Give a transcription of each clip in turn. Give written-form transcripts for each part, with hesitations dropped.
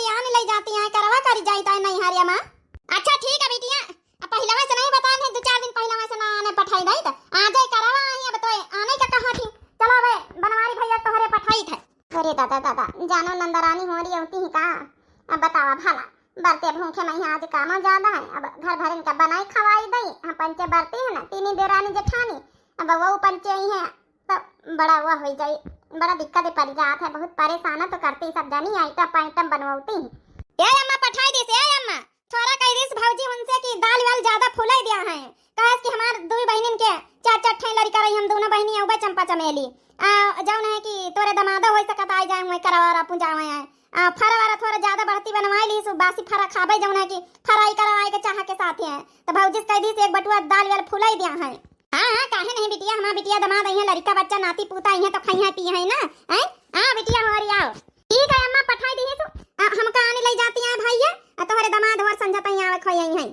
बेटी आने ले जाती है करवा करी जाता है नहीं हरिया मां। अच्छा ठीक है बेटिया, पहलवा से नहीं बता दे 2-4 दिन पहलवा से ना आने पठाई गई तो आ जाए करवा आई अब तो आने का कहां थी। चलो वे बनवारी भैया तोहरे पठाई थे। अरे दादा दादा जानो नंदरानी हो रही होती ही का। अब बतावा भला बरते भूखे नहीं आज काम ज्यादा है। अब घर भरन का बनाई खवाई दई हम पंचे बरते है ना तीनी देरानी जेठानी। अब वो पंचे ही है तो बड़ा हुआ हो जाए, बड़ा दिक्कत पड़ जात है, बहुत परेशान तो करती सब जानी आइटम बनवाती ए अम्मा पठाई दे से अम्मा थोड़ा कह दिस भौजी उनसे कि दाल वाल ज्यादा फुलाई दिया है कहे कि हमार दुई बहनिन के 4-4 ठे लड़ी करई हम दोनों बहनी औबे चंपा चमेली जाऊन है कि तोरे दमादा होई सकत आ जाए मैं करवारा पूजावे है फरवारा थोड़ा ज्यादा बढ़ती बनवाई ली सु बासी फरा खाबे जाऊन है कि फराई करवाए के चाह के साथ है तो भौजी कह दिस एक बटुआ दाल वाल फुलाई दिया है। हां काहे नहीं बिटिया हमार बिटिया दमाद आई है लड़का बच्चा नाती पोता आई है तो खइया पी है ना हैं। हां बिटिया हमारी आओ ठीक है अम्मा पठाई दी है तो हमका आने ले जाती है भैया तोहरे दमाद और समझता ही आवे खई आई है।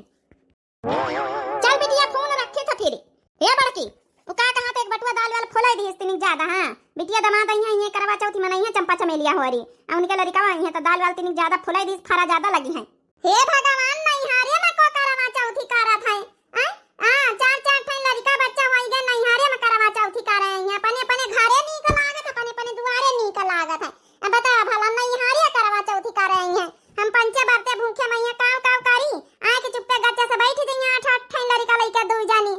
चल बिटिया फोन रखे था फिर ए बड़की तू का कहां ते एक बटुआ दाल वाल फुलाई दी इतनी ज्यादा। हां बिटिया दमाद आई है ये करवा चौथी में नहीं है चंपा चमेलिया होरी उनके लड़का आई है तो दाल वाल इतनी ज्यादा फुलाई दी फरा ज्यादा लगी है। हे भगवान नहीं हारे में को करवा चौथी करा था हां 4-4 ठन लड़का बच्चा होई गए नहीं हारे में करवा चौथी कर रहे हैं अपने अपने घरे नी का लागत अपने अपने दुआरे नी का लागत है। अब बता भला नहीं हारे करवा चौथी कर रहे हैं हम पंचे बरते भूखे मैया काव काव करी आए के चुप्पे गच्चे से बैठ गई 8-8 ठन लड़का लइका दू जानी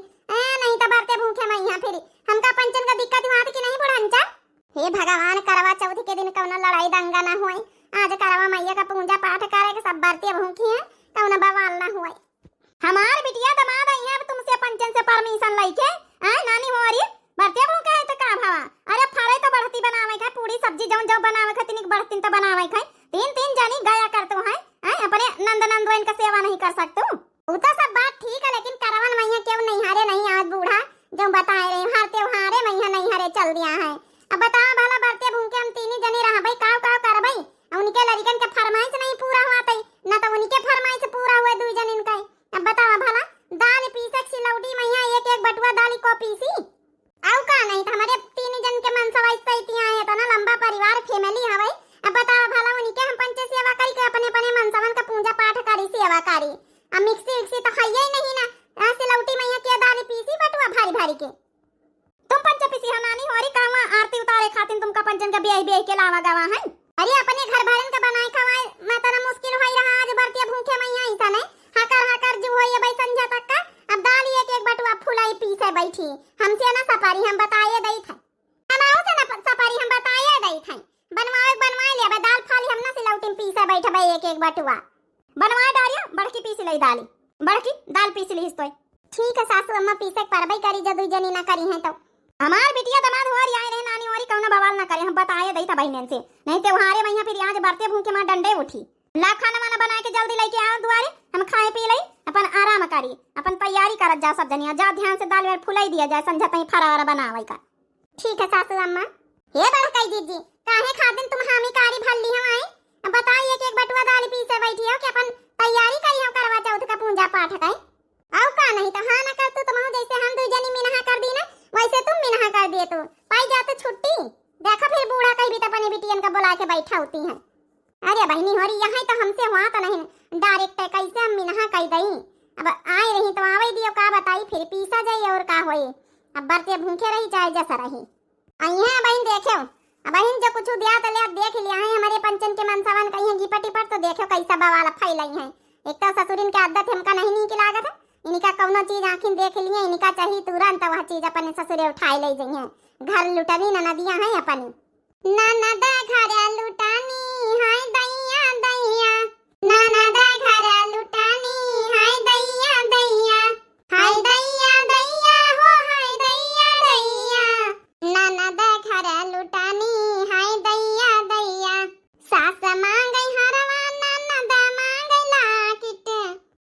नहीं तो बरते भूखे मैया फिर हमका पंचन का दिक्कत हुआ कि नहीं बुढ़ांचा। हे भगवान करवा चौथ के दिन कौन लड़ाई दंगा ना होए आज करवा मैया का पूजा पाठ करे के सब बरते भूखी है कौन बवाल ना होए। हमार बिटिया दमाद आई है अब तुमसे पंचन से परमिशन लइके नानी हो रही बरते भूखे है तो का भावा अरे फरे तो बढ़ती बनावे का पूरी सब्जी जौन जौन बनावे का तिनिक बढ़ती तो बनावे का 3-3 जानी गया करतो है अपने नंद का सेवा नहीं कर सकते वो तो सब बात ठीक है लेकिन करवन मैया क्यों नहीं हारे नहीं आज बूढ़ा जो बताए रहे हर त्योहारे मैया नहीं हारे चल दिया है। अब बताओ भला बरते भूखे हम 3 जने रह भाई काव काव कर भाई उनके लड़कन के फरमाइश नहीं पूरा हुआ तई ना तो उनके फरमाइश पूरा हुए 2 जन इनका। अब बताओ भला दाल पीसे सिलौटी मैया एक बटुआ दाल को पीसी आउ का नहीं तो हमारे 3 जन के मन सवाई सहित आए तो ना लंबा परिवार फैमिली हवे। अब बताओ भला उनके हम पंचे सेवा करी के अपने अपने मनसवन का पूजा पाठ करी सेवा करी अब मिक्सी तो खाइए ही नहीं ना सिलौटी मैया के दाल पीसी बटुआ भारी भारी के तुम पंचे पीसी हो नानी होरी कावा आरती उतारे खातिन तुमका पंचन का ब्याह के लावा गवा है। अरे अपने घर भरन का बनाए खवाए मैं तना मुश्किल होई रहा आज बरतिया भूखे मैया ऐसा नहीं हाकर जो होई भाई संझा तक का अब दाल एक बटुआ फुलाई पीसे बैठी हमसे ना सफारी हम बताए दई थे हमाओ से ना सफारी हम बताए दई थे बनवाए ले अब दाल फाली हम ना सिलौटी पीसे बैठे भाई एक बटुआ बनवाए डालिया बड़की पीस लई दाली बड़की दाल पीस ली तो ठीक है सासू अम्मा पीसे परबई करी जदू जनी ना करी है तो हमार बिटिया दमाद हो रही आए रहे नानी होरी कौन बवाल ना करे हम बताए दई था बहनन से नहीं त्योहारे मैया फिर आज बरते भूखे मां डंडे उठी ला खाना वाना बना के जल्दी लेके आओ दुआरे हम खाए पी लई अपन आराम करी अपन तैयारी करत जा सब जनिया जा ध्यान से दाल वाल फुलाई दिया जाए संझा तई फरारा बनावे का। ठीक है सासू अम्मा। हे बड़कई जीजी काहे खादिन तुम हामी कारी भल ली हम आए अब बताइए कि एक बटुआ दाल पीसे बैठी हो कि अपन तैयारी करी हम करवा चौथ का पूजा पाठ का आउ का नहीं तो हां ना कर तू तुम जैसे हम 2 जनी मिनहा कर दी ना वैसे तुम मिनहा कर दिए तो पाई जाते छुट्टी देखो फिर बूढ़ा कहीं भी अपने बिटियन का बुला के बैठा होती है। अरे बहनी हो रही यहाँ तो हमसे हुआ तो नहीं डायरेक्ट कैसे हम मिनहा कह दई अब आए रही तो आवे दियो का बताई फिर पीसा जाए और का होए अब बरते भूखे रही चाहे जैसा रही आई है बहन देखो बहन जो कुछ दिया तो ले देख लिया है हमारे पंचन के मनसवन कहीं गिपटी पर तो देखो कैसा बवाल फैलाई है। एक तो ससुरिन के आदत हमका नहीं की लागत है इनका कौनो चीज आखिन देख लिए इनका चाहिए तुरंत वह चीज अपने ससुरे उठाए ले जाइए घर लुटानी ननदिया है अपनी ननद घर लुटानी हाय दैया दैया ननद घर लुटानी हाय दैया दैया हाय दैया दैया हो हाय दैया दैया ननद घर लुटानी हाय दैया दैया सास मांगई हरवा ननद मांगई लाकिट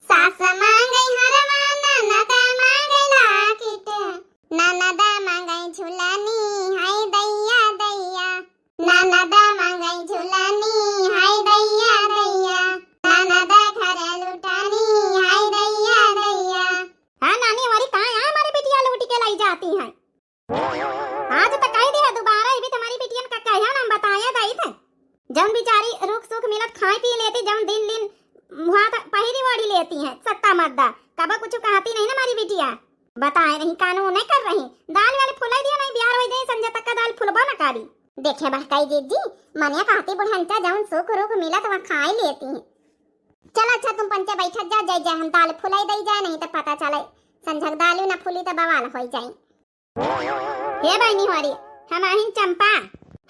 सास मांगई हरवा ननद मांगई लाकिट ननद मांगई झुलानी हाय दैया दैया ननद मांगई झुलानी हाय दैया दैया ननद जौन बिचारी रुख सुख मिलत खाई पी लेती, जौन दिन दिन वहाँ पहिरी ओढ़ी लेती हैं सत्ता मद्दा, कब कुछ कहती नहीं ना हमारी बिटिया। बताए नहीं कानून नहीं कर रही, दाल वाले फुलाई दिया नहीं, बिहार हो जाए संजय तक का दाल फुलबो न करी। देखे बहकाई जीजी मनिया कहती बुढ़ंता जौन सुख रुख मिलत वहाँ खाई लेती हैं। चल अच्छा तुम पंचे बैठत जा, जाए हम दाल फुलाई दई जाए, नहीं तो पता चले संझक दाल न फुली तो बवाल हो जाए। हे बहनी हमारी हम आहिन चंपा,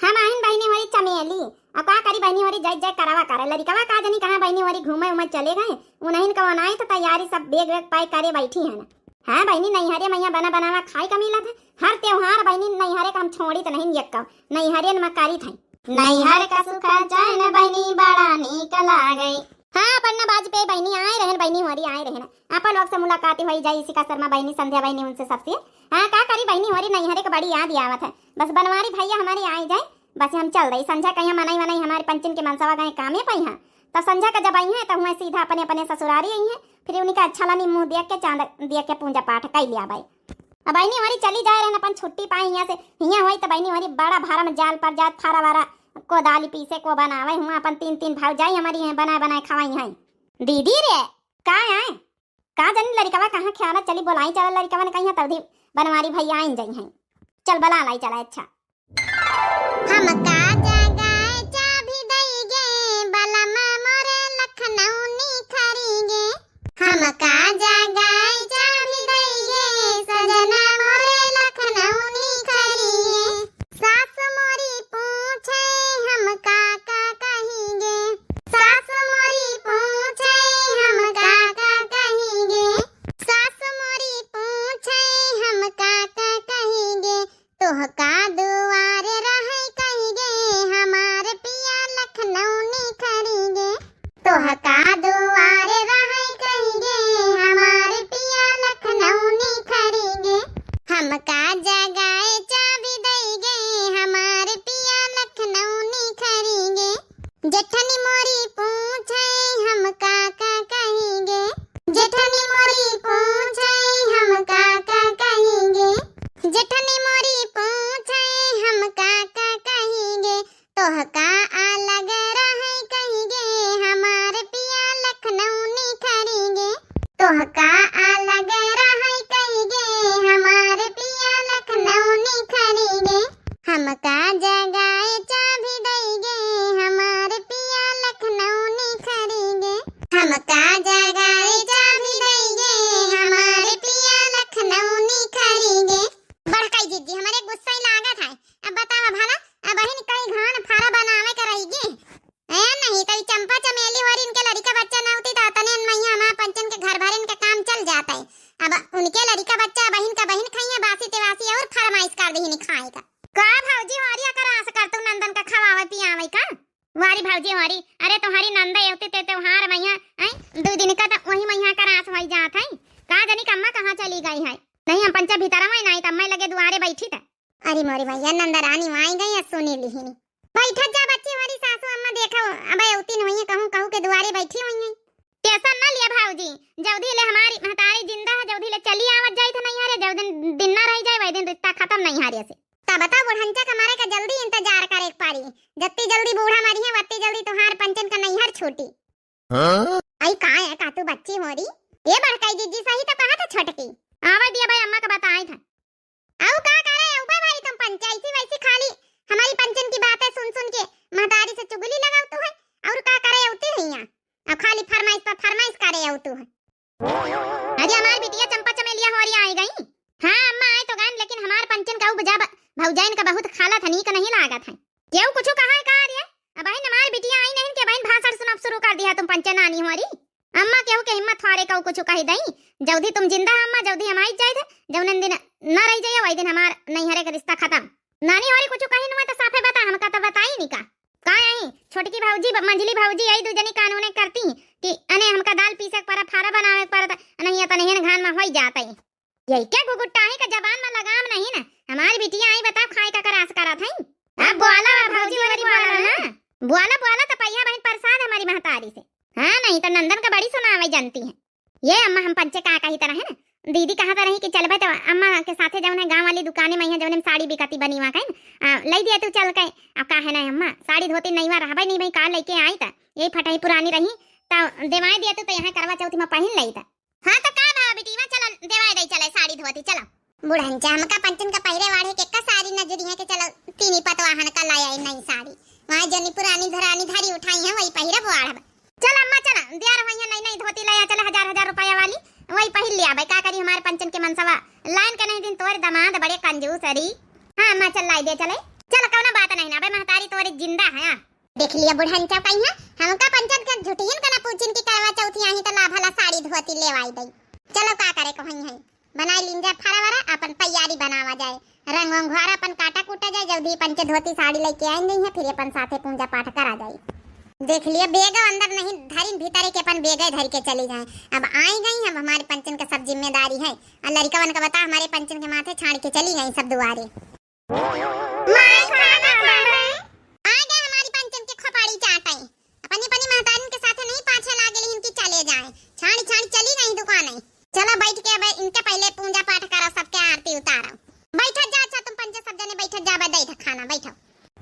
हम आहिन बहनी हमारी चमेली, अब का करी बहनी हमारी जय जय करावा करे लड़िकवा का जनी कहां बहनी हमारी घूमे उमर चले गए, उन्हीं का बनाई तो तैयारी सब बेग वेग पाई करे बैठी है ना। हाँ बहनी नैहरे मैया बना बनावा खाई का मिलत है, हर त्योहार बहनी नैहरे का हम छोड़ी तो नहीं यक्का नैहरे न मकारी थी। नैहर का सुख जाए न बहनी बड़ा नीक लागे। हाँ पन्ना बाज पे बहनी आए रहन, बहनी हमारी आए रहन, अपन लोग से मुलाकात हो जाए, इसी का शर्मा बहनी संध्या बहनी उनसे सबसे। हाँ का करी बहनी हमारी नैहरे का बड़ी याद आवत है, बस बनवारी भैया हमारी आई जाए बस हम चल रही। संझा कहीं मनाई मनाई हमारे पंचन के मनसवा गए कामे पाई हैं, तो संझा का जब आई है तो हुए सीधा अपने अपने ससुरारी आई है, फिर उनका अच्छा लमी मुंह देख के चांद देख के पूजा पाठ कर लिया भाई। अब बहनी हमारी चली जाए रहन, अपन छुट्टी पाई यहाँ से हियाँ हुई तो बहनी हमारी बड़ा भारा में जाल पर जात फारा वारा को दाली पीसे को बनावे हुआ, अपन तीन तीन भाव जाई हमारी है बनाए बनाए खवाई है। दीदी रे का आए का जनी लड़कवा कहाँ ख्याल चली बोलाई चल, लड़कवा ने कहीं तभी बनवारी भैया आई जाई हैं, चल बला लाई चला। अच्छा हम का जगाए चाबी दई गे बलमा मोरे लखनऊ नी खरी गे, हम का जगाए चाबी दई गे सजना मोरे लखनऊ नी खरी गे, सास मोरी पूछे हम का कही गे, सास मोरी पूछे हम का कही गे, सास मोरी पूछे हम का कही गे, तोह का दुआरे रहे कही गे हमारे पिया लखनऊ नी खरी गे, तोह का दुआरे रहे कही गे हमारे पिया लखनऊ नी खरी गे, हम का जगाए चाबी दई गे हमारे पिया लखनऊ नी खरी गे, जेठनी मोरी पूछे हम का कही गे, जेठनी मोरी पूछे हम का कही गे, जेठनी मोरी पूछे हम का कही गे, तोह का अलग रहे कही गे हमारे पिया लखनऊ नी खरी गे, तोह का अलग रहे कही गे हमारे पिया लखनऊ नी खरी गे, हम का जगाए चाबी दई गे हमारे पिया लखनऊ नी खरी गे, हम का जगाए चाबी दई गे हमारे पिया लखनऊ नी खरी गे। बड़काई जीजी हमारे गुस्सा ही लागत है, अब बतावा भला अब बहन कई घान फारा बनावे करेगी ए नहीं तो चंपा चमेली और इनके लड़का बच्चा ना होती तो तने मैया हमारा पंचन के घर भर इनका काम चल जाता है। अब उनके लड़का बच्चा बहन का बहन खाइए बासी तेवासी और फरमाइश कर दी नहीं खाएगा का भौजी हमारी कर आस कर तू नंदन का खवावे पियावे का वारी भौजी हमारी, अरे तुम्हारी नंदा होती ते त्योहार मैया आई 2 दिन का तो वही मैया कर आस होई जात है, का जनी कम्मा कहां चली गई है, नहीं हम पंचा भीतर में नहीं तम्मा लगे दुआरे बैठी था। अरे मोरी भैया नंदा रानी वहीं गई सुनी लिहिनी बैठा जा बच्ची हमारी सासू अम्मा देखो अब उती नहीं कहूं कहूं के दुआरे बैठी हुई है। टेंशन ना लिया भौजी, जौधी ले हमारी महतारी जिंदा है, जौधी ले चली आवत जाई तो नहीं हारे, जौ दिन ना रह जाए वही दिन रिश्ता खत्म नहीं हारे से। ता बता बुढ़ंचा कमारे का जल्दी इंतजार करे पारी, जत्ती जल्दी बूढ़ा मरी है वत्ती जल्दी तुम्हार पंचन का नैहर छोटी। आई का है का तू बच्ची होरी ये बड़काई जीजी सही तो कहा था छोटकी आवा दिया भाई अम्मा का बताई था। आओ का करे ऊपर भाई तुम पंचायती वैसी खाली हमारी पंचन की बातें सुन सुन के महतारी से चुगली लगाओ तू है, और का करे उती है यहां अब खाली फरमाइश पर फरमाइश करे हो तू है। अरे हमारी बिटिया चंपा चमेलिया होरी आई गई। हां अम्मा आए तो गन, लेकिन हमार पंचन का बुझा भौजाइन का बहुत खाला था, नीक नहीं लागत है, क्यों कुछ कहा है का रे अब बहन हमारी बिटिया आई नहीं के बहन भाषण सुनाब शुरू कर दिया तुम पंचन आनी होरी। अम्मा केहू के हिम्मत थारे का कुछ कही दई, जौधी तुम जिंदा अम्मा जौधी हम आई जाए थे, जौन दिन न रह जाए वही दिन हमार नैहरे का रिश्ता खत्म। नानी होरी कुछ कही न तो साफे बता, हमका तो बताई नहीं का आई छोटकी भौजी मंजली भौजी आई 2 जनी कानूने करती कि अने हमका दाल पीसे पर फारा बनावे पर नहीं तो नहीं घान में होई जाता है, यही क्या गुगुट्टाही का जबान में लगाम नहीं ना। हमारी बिटिया आई बताओ खाए का करास करा था अब बोला भौजी वाली बोला ना बोला बोला तो पैया बहन प्रसाद हमारी महतारी से। हाँ नहीं तो नंदन का बड़ी सुनावे जानती है ये अम्मा, हम पंचे का कही तरह है ना दीदी कहा था रही कि चलबे तो अम्मा के साथे जौन है गांव वाली दुकाने में जौन साड़ी बिकती बनी वहां कहीं लई दिया तू चल के। अब का है ना अम्मा साड़ी धोती नहीं वा रहबे नहीं भाई का लेके आई त यही फटाई पुरानी रही त देवाई दिया तो यहाँ करवा चौथी में पहन लई त। हां तो का बा बेटीवा चल देवाई दई चले साड़ी धोती चलो। बुढ़ंचा हमका पंचन का पहिरे वाढ़े के का साड़ी नजरिया के चलो तीनी पतवाहन का लाया नई साड़ी वहां जनी पुरानी धरानी धरी उठाई है वही पहिरे वाढ़। चल अम्मा चल दिया रही नई नई धोती लाया चल 1000 रुपया वाली वही पहन लिया भाई का करी हमारे पंचन के मनसवा लाइन का नहीं दिन तोरे दामाद बड़े कंजूस अरी। हां अम्मा चल लाई दे चले चल कौन बात नहीं ना भाई महतारी तोरे जिंदा है। देख लिया बुढ़ंचा कहीं है हमका पंचन का झुटियन का ना पूछिन की करवा चौथी आई त ला भला साड़ी धोती लेवाई दई। चलो का करे कहीं है बनाई लिंजा फरावरा अपन तैयारी बनावा जाए रंग वंग घोरा अपन काटा कूटा जाए जल्दी पंच धोती साड़ी लेके आएंगे है फिर अपन साथे पूजा पाठ करा जाए। देख लिए बेग अंदर नहीं धरी भीतर के अपन बेग धर के चली जाए। अब आई गई अब हमारे पंचन का सब जिम्मेदारी है और लड़कवन का बता हमारे पंचन के माथे छाड़ के चली गई सब दुआरे। आ गए हमारी पंचन के खोपड़ी चाटे अपनी अपनी महतारिन के साथे नहीं पाछे लागे इनकी चले जाए छाड़ी छाड़ी चली गई दुकान। चलो बैठ के अब इनके पहले पूजा पाठ करो सबके आरती उतारो। बैठ जा अच्छा तुम पंच सब जने बैठ जा बदई था खाना बैठो।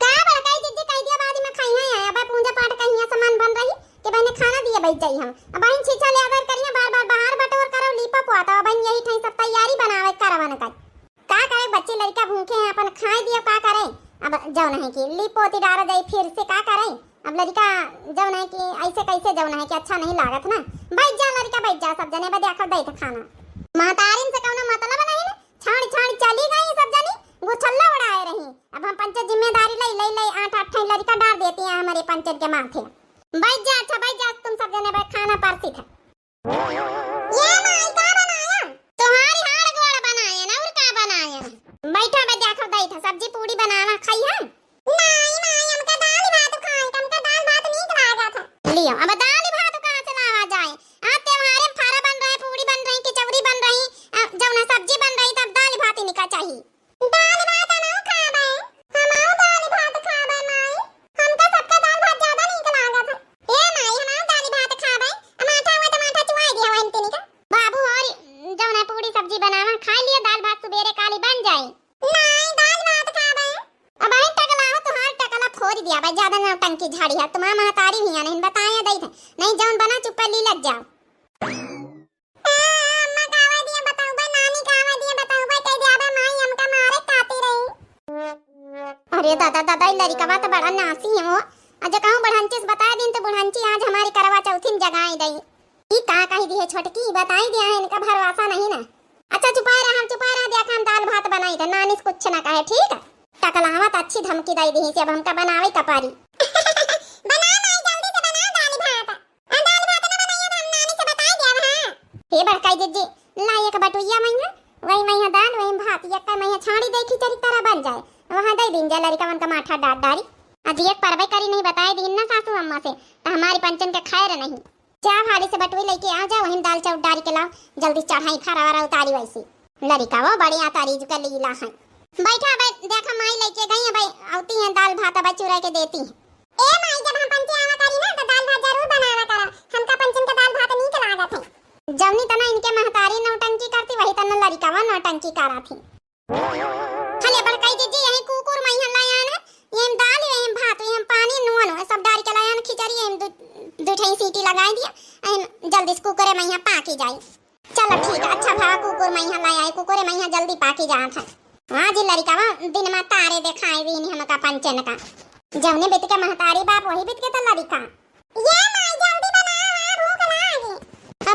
का बड़काई दीदी कह दिया बाद में खाई है अब पूजा पाठ कहीं सामान बन रही के मैंने खाना दिया बैठ जाई हम अब इन छीछा ले अगर करिए बार बार बाहर बटोर करो लीपा पोता अब यही ठई सब तैयारी बनावे करवाने का करे बच्चे लड़का भूखे हैं अपन खाए दियो का करे अब जौन है कि लीपोती डाल जाई फिर से का करे अब लड़का जौन है कि ऐसे कैसे जौन है कि अच्छा नहीं लागत ना बैठ जा लड़का बैठ जा सब जने बदे आखर दई खाना महतारिन से कौनो मतलब नहीं ना छाड़ छाड़ चली गई सब जनी गुछल्ला उड़ाए रही। अब हम पंच जिम्मेदारी लई 8 लड़का डाल देती हैं हमारे पंचन के माथे। बैठ जा अच्छा बैठ जा तुम सब जने बैठ खाना परसी था। ये माई का बनाया तुम्हारी हाड़ गोड़ बनाया ना और का बनाया बैठा बदे आखर दई था सब्जी पूरी बनाना खाई है नहीं माई हमका दाल भात खाए हमका दाल भात नीक लागा था लियो अब दाल भात कहां से लावा जाए आज त्योहारे फारा बन रहे पूरी बन रही कचौरी बन रही जौना सब्जी बन रही तब दाल भात ही निका चाहिए। दाल भात ना खाबे हमार दाल भात खाबे माई हमका सबका दाल भात ज्यादा नीक लागा था ए माई हमार दाल भात खाबे टमाटर हुआ टमाटर चुआई दिया वहीं तनिका बाबू और जौना पूरी सब्जी बनावा खा लिया दाल भात सुबेरे काली बन जाए नहीं दाल भात खाबे अब आई टकलाओ तो हां टकला फोड़ दिया भाई ज्यादा ना टंकी झाड़ी है तुम्हारा महतारी भी नहीं बताया दई था नहीं जौन बना चुप ली लग जाओ। अम्मा गावा दिया बताओ भाई नानी गावा दिया बताओ भाई कह दिया भाई माई हमका मारे खाती रही। अरे दादा दादा लड़का तो बड़ा नासी है वो आज कहूं बढ़ंची से बताया दिन तो बढ़ंची आज हमारी करवा चौथी जगाई दई ई का कही दी है छोटकी बताई दिया है इनका भरोसा नहीं ना। अच्छा चुपा रहा देखा हम दाल भात बनाई थे नानी से कुछ ना कहे ठीक है टकलावत अच्छी धमकी दई दी से अब हमका बनावे कपारी बना माई जल्दी से बना दाल भात ना बनाइए हम नानी से बताई दिया हां हे बड़काई जीजी लाई एक बटुइया मैया वही मैया दाल वही भात एक मैया छाड़ी दे खिचड़ी तरह बन जाए वहां दई दिन जा लड़का मन का माथा डाट डारी आज एक परवे करी नहीं बताए दिन ना सासू अम्मा से तो हमारी पंचन के खैर नहीं जा भाड़ी से बटुई लेके आ जा वहीं दाल चाउर डारी के लाओ जल्दी चढ़ाई खरा वारा उतारी वैसी लड़का वो बढ़िया तारीज का लीला है। बैठा भाई देखा माई लेके गई है भाई आती है दाल भात भाई चुरा के देती है ए माई जब हम पंचे आवा करी ना तो दाल भात जरूर बनावा करा हमका पंचन का दाल भात नीक लागत है जवनी तना इनके महतारी नौटंकी करती वही तना लड़का वा नौटंकी करा थी। खले बड़काई जीजी यही कुकुर मैया लाया ना ये दाल ये भात ये पानी नून सब डाल के लाया खिचड़ी ये दो ठई सीटी लगाई दिया जल्दी से कुकुरे मैया पाकी जाए। चलो ठीक है अच्छा भावा कुकुर मैया लाया कुकुरे मैया जल्दी पाकी जा था हां जी लड़का वा दिन में तारे दिखाई दी हमका पंचन का जवने बेट के महतारी बाप वही बेट के तो लड़का ये माई जल्दी बना भूख लागी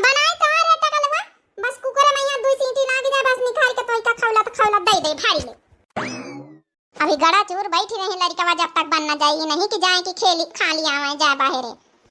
बनाई तो रे टकलवा बस कुकुरे मैया दो सीटी लागी जाए बस निखार के तोई का खौला दे दे भारी ले अभी गड़ा चूर बैठी रही लड़का जब तक बन न जाए नहीं कि जाए कि खेली खा लिया आवे जा बाहर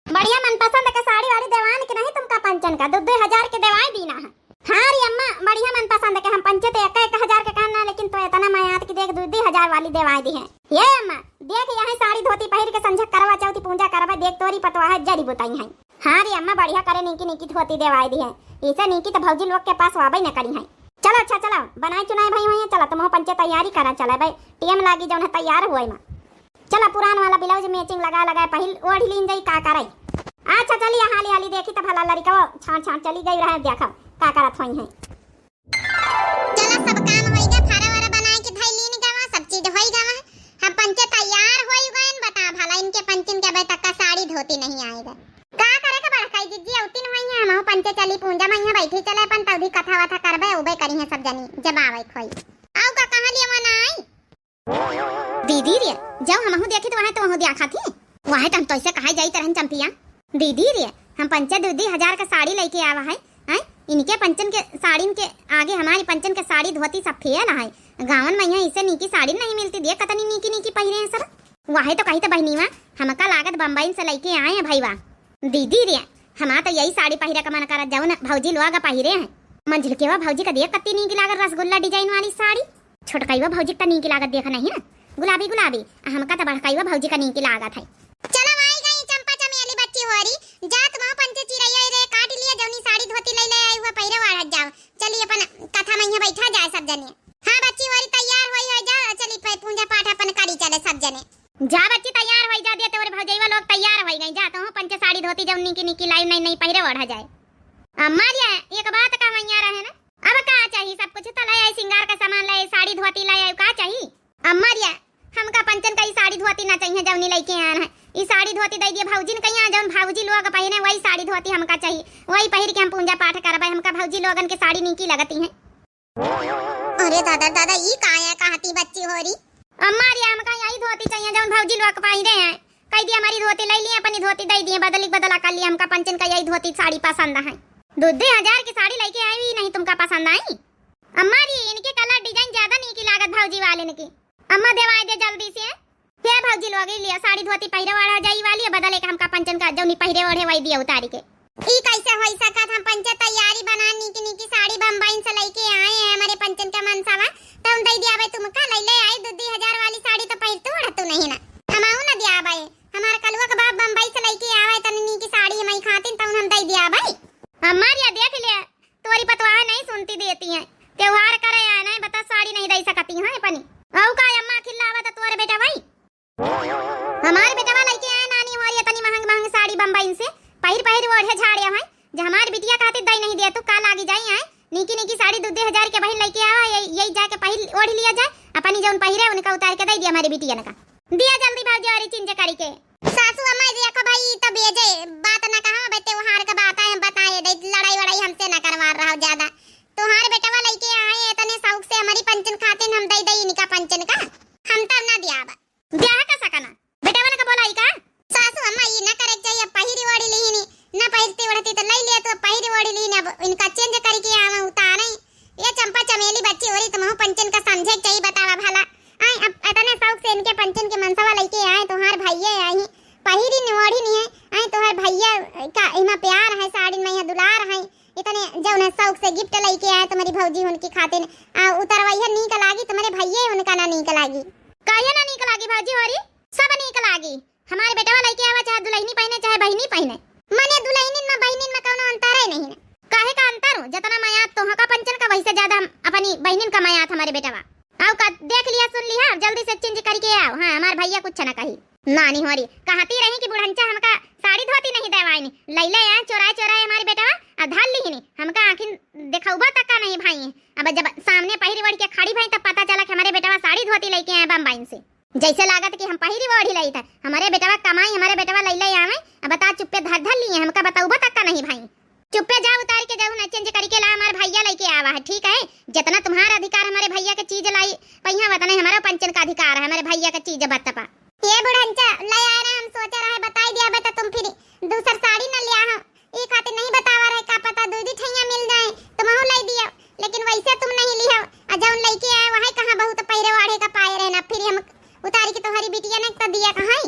बढ़िया मनपसंद का साड़ी वाली देवान के नहीं तुमका पंचन का 2-2 के देवाई दीना है। हां रे अम्मा बढ़िया मनपसंद के हम पंचते 1-1 के कहना लेकिन तो इतना मायात की देख 2-2 वाली देवाई दी है ये अम्मा देख यहां साड़ी धोती पहिर के संझक करवा चौथी पूजा करवा देख तोरी पतवा है जड़ी बुताई है। हां रे अम्मा बढ़िया करे नीकी धोती देवाई दी है इसे नीकी तो भौजी लोग के पास वाबई न करी है। चलो अच्छा चलो बनाए चुनाई भाई होए चलो तुम पंचे तैयारी करा चले भाई टीएम लागी जौन तैयार होए में चलो पुरान वाला ब्लाउज मैचिंग लगा पहिल ओढ़ लीन जाई का करे अच्छा चलिए हाली हाली देखी तो भला लड़का छाड़ चली गई रहे देखा का करत होई है। सब काम होइगा, फारा वारा बनाए के धई लीन गावा, सब चीज होइगा। हम पंचे तैयार होई गइन, बता भला इनके पंचिन के बेटा का साड़ी धोती नहीं आएगा। का करे के बड़काई जिज्जी औतिन होई है, हम पंचे चली पूंजा में यहाँ बैठी चले अपन तौधी कथा वथा करबे, उबे करी है सब जनी जब आवे खोई। आउ का कहां लिए मना आई दीदी रे, जाओ हमहु देखी तो वहां तो वहां देखा थी, वहां तो हम तैसे कहां जाई तरहन चंपिया। दीदी रे हम पंचे 2,000 का साड़ी लेके आवा है, हैं इनके पंचन के साड़ी के आगे हमारी पंचन के साड़ी धोती सब फेल है। गावन में यहाँ इसे नीकी साड़ी नहीं मिलती, देख कतनी नीकी नीकी पहिरे हैं सब। वाहे तो कही तो बहनीवा हमका लागत बम्बई से लेके आए हैं भईवा। दीदी रे हमा तो यही साड़ी पहिरे का मन करत जाओ ना, भौजी लोग पहिरे हैं। मंझिल केवा भौजी का देख कत्ती नीकी लागत, रसगुल्ला डिजाइन वाली साड़ी। छोटकाईवा भौजी का नीकी लागत देखा नहीं ना, गुलाबी गुलाबी, हमका तो बड़काईवा भौजी का नीकी लागत है। चलो आई गई चंपा चमेली बच्ची होरी, जात वहां पंचे चिरैया रे काट लिया, जौनी साड़ी धोती ले ले आई हुआ पहिरे वाढ़ जाओ। चलिए अपन कथा में यहाँ बैठा जाए सब जने। हां बच्ची होरी तैयार होई हो जा, चली पूजा पाठ अपन करी चले सब जने। जा बच्ची तैयार होई जा, दे तोरे भौजैवा लोग तैयार होई गई, जा तो पंचे साड़ी धोती जौनी की नीकी लाई नहीं नहीं पहिरे वाढ़ जाए। अम्मा रे एक बात का मैया रहे ना, अब का चाहिए सब कुछ तो ले आई, सिंगार का सामान ले आई, साड़ी धोती ले आई, का चाहिए अम्मा रे? हमका पंचन का साड़ी धोती ना चाहिए जौनी लेके आन है, ई साड़ी धोती दे दिए भौजी ने कहीं जौन भौजी लोग पहिने वही साड़ी धोती हमका चाहिए, वही पहिर के हम पूजा पाठ करबे, हमका भौजी लोगन के साड़ी नीकी लगती है। अरे दादा दादा ई काया कहती बच्ची होरी, अम्मा रे हमका यही धोती चाहिए जौन भौजी लोग पहिरे हैं, कह दिए हमारी धोती ले लिए, अपनी धोती दे दिए, बदला कर लिए, हमका पंचन का यही धोती साड़ी पसंद है। 2,000 की साड़ी लेके आई नहीं, तुमका पसंद आई? अम्मा रे इनके कलर डिजाइन ज्यादा नीकी लागत भौजी वाले ने की, अम्मा देवाई दे जल्दी से। हे भौजी लोग लिया साड़ी धोती पहिरे वाला जाई वाली, बदले के हमका पंचन का जौनी पहिरे ओढ़े वही दिया उतारी के। ई कैसे होई सकत, हम पंचे तैयारी बना नीकी नीकी साड़ी बम्बई से लेके आए हैं, हमारे पंचन का मनसावा तो हम दे दियाबे, तुमका ले ले आई 2,000 वाली साड़ी तो पहिरतू उड़तू नहीं ना, हमाऊ ना दियाबे, हमार कलवा के बाप बम्बई से लेके आवे तनी नीकी साड़ी हम खातिन तो हम दे दियाबे। अम्मा रे देख ले तोरी पतवाह नहीं सुनती देती है, त्योहार करे आ नहीं बता साड़ी नहीं दे सकती है अपनी। औ का अम्मा खिलावा तो तोरे बेटा भाई हमारे बेटवा लेके आए नानी हमारी तनी महंग महंग साड़ी बम्बई से पहिर ओढ़े झाड़िया भाई, जो हमारी बिटिया कहती दई नहीं दे, तू का लागी जाई है नीकी नीकी साड़ी 2,000 के बहिन लेके आवा, यही जाके पहिर ओढ़ लिया जाए, अपनी जौन पहिरे उनका उतार के दे दिया हमारी बिटिया ने का दिया जल्दी भौजी और चिंजे करी के। सासू अम्मा देखो भाई तो बेजे बात ना कहा बे, त्योहार का बात है बताए दे, लड़ाई वड़ाई हमसे ना करवा रहा हो ज्यादा, तुम्हारे बेटवा लेके आए इतने शौक से हमारी पंचन खाते हम दे दई इनका पंचन का, हम तब ना दिया ब्याह का सकना बेटवा ने का बोलाई का। सासू अम्मा ये ना करे चाहिए, पहिरी ओढ़ी ली ना पहिरती ओढ़ती तो ले लिया, तो पहिरी ओढ़ी ली ना इनका चेंज करके आवा उतारे। ये चंपा चमेली बच्ची हो रही, तुम पंचन का समझे चाहिए बतावा भला, आई अब इतने शौक से इनके पंचन के मनसावा लेके आए, तुम्हार भैया आई पहिरी ने ओढ़ी नहीं है, आई तुम्हार भैया का इमा प्यार है साड़ी में, यहाँ दुलार है, इतने जौन शौक से गिफ्ट लेके आए तुम्हारी भौजी उनकी खातिर उतरवैया नीक लागी, तुम्हारे भैया उनका ना नीक लागी, काहे ना नीक लागी भौजी होरी, सब नीक लागी। हमारे बेटवा लेके आवा चाहे दुल्हनी पहने चाहे बहिनी पहने, मने दुल्हनी में बहिनी में कोनो अंतर है नहीं, काहे का अंतर हो, जितना मायात तोहा का पंचन का वैसे ज्यादा अपनी बहिनीन का मायात हमारे बेटवा। आओ का देख लिया सुन लिया, जल्दी से चेंज करके आओ। हां हमार भैया कुछ ना कही, नानी होरी कहती रही कि बुढ़ंचा हमका साड़ी धोती नहीं देवाईनी, लैले आ चोराए चोराए हमारे बेटवा अधाल लीनी, हमका आखिर देखौबा तक का नहीं भाई, अब जब सामने पहिरी वड़ के खड़ी भाई तब पता चला कि हमारे बेटवा साड़ी धोती लेके आए बम्बई से, जैसे लागत कि हम पहिरी वड़ी लाई था, हमारे बेटवा कमाई हमारे बेटवा लैले आवे, अब बता चुप्पे धर लिए, हमका बताऊबा तक का नहीं भाई, चुप्पे जा उतार के जाऊ ना चेंज करके ला, हमारे भैया लेके आवा है, ठीक है, जितना तुम्हारा अधिकार हमारे भैया के चीज लाई पहिया बताने हमारा पंचन का अधिकार है, हमारे भैया का चीज बतपा। ये बुढ़ंचा ले आए ना, हम सोचा रहे बताई दिया बता, तुम फिर दूसर साड़ी न लिया हो, ये खातिर नहीं बतावा रहे, का पता दूधी ठैया मिल जाए तुम हो लाई दिया, लेकिन वैसे तुम नहीं लिया, जौन लेके आए वहां कहां बहुत पहिरे वाढ़े का पाए रहे ना, फिर हम उतारी के तुम्हारी बिटिया ने तो दिया कहां,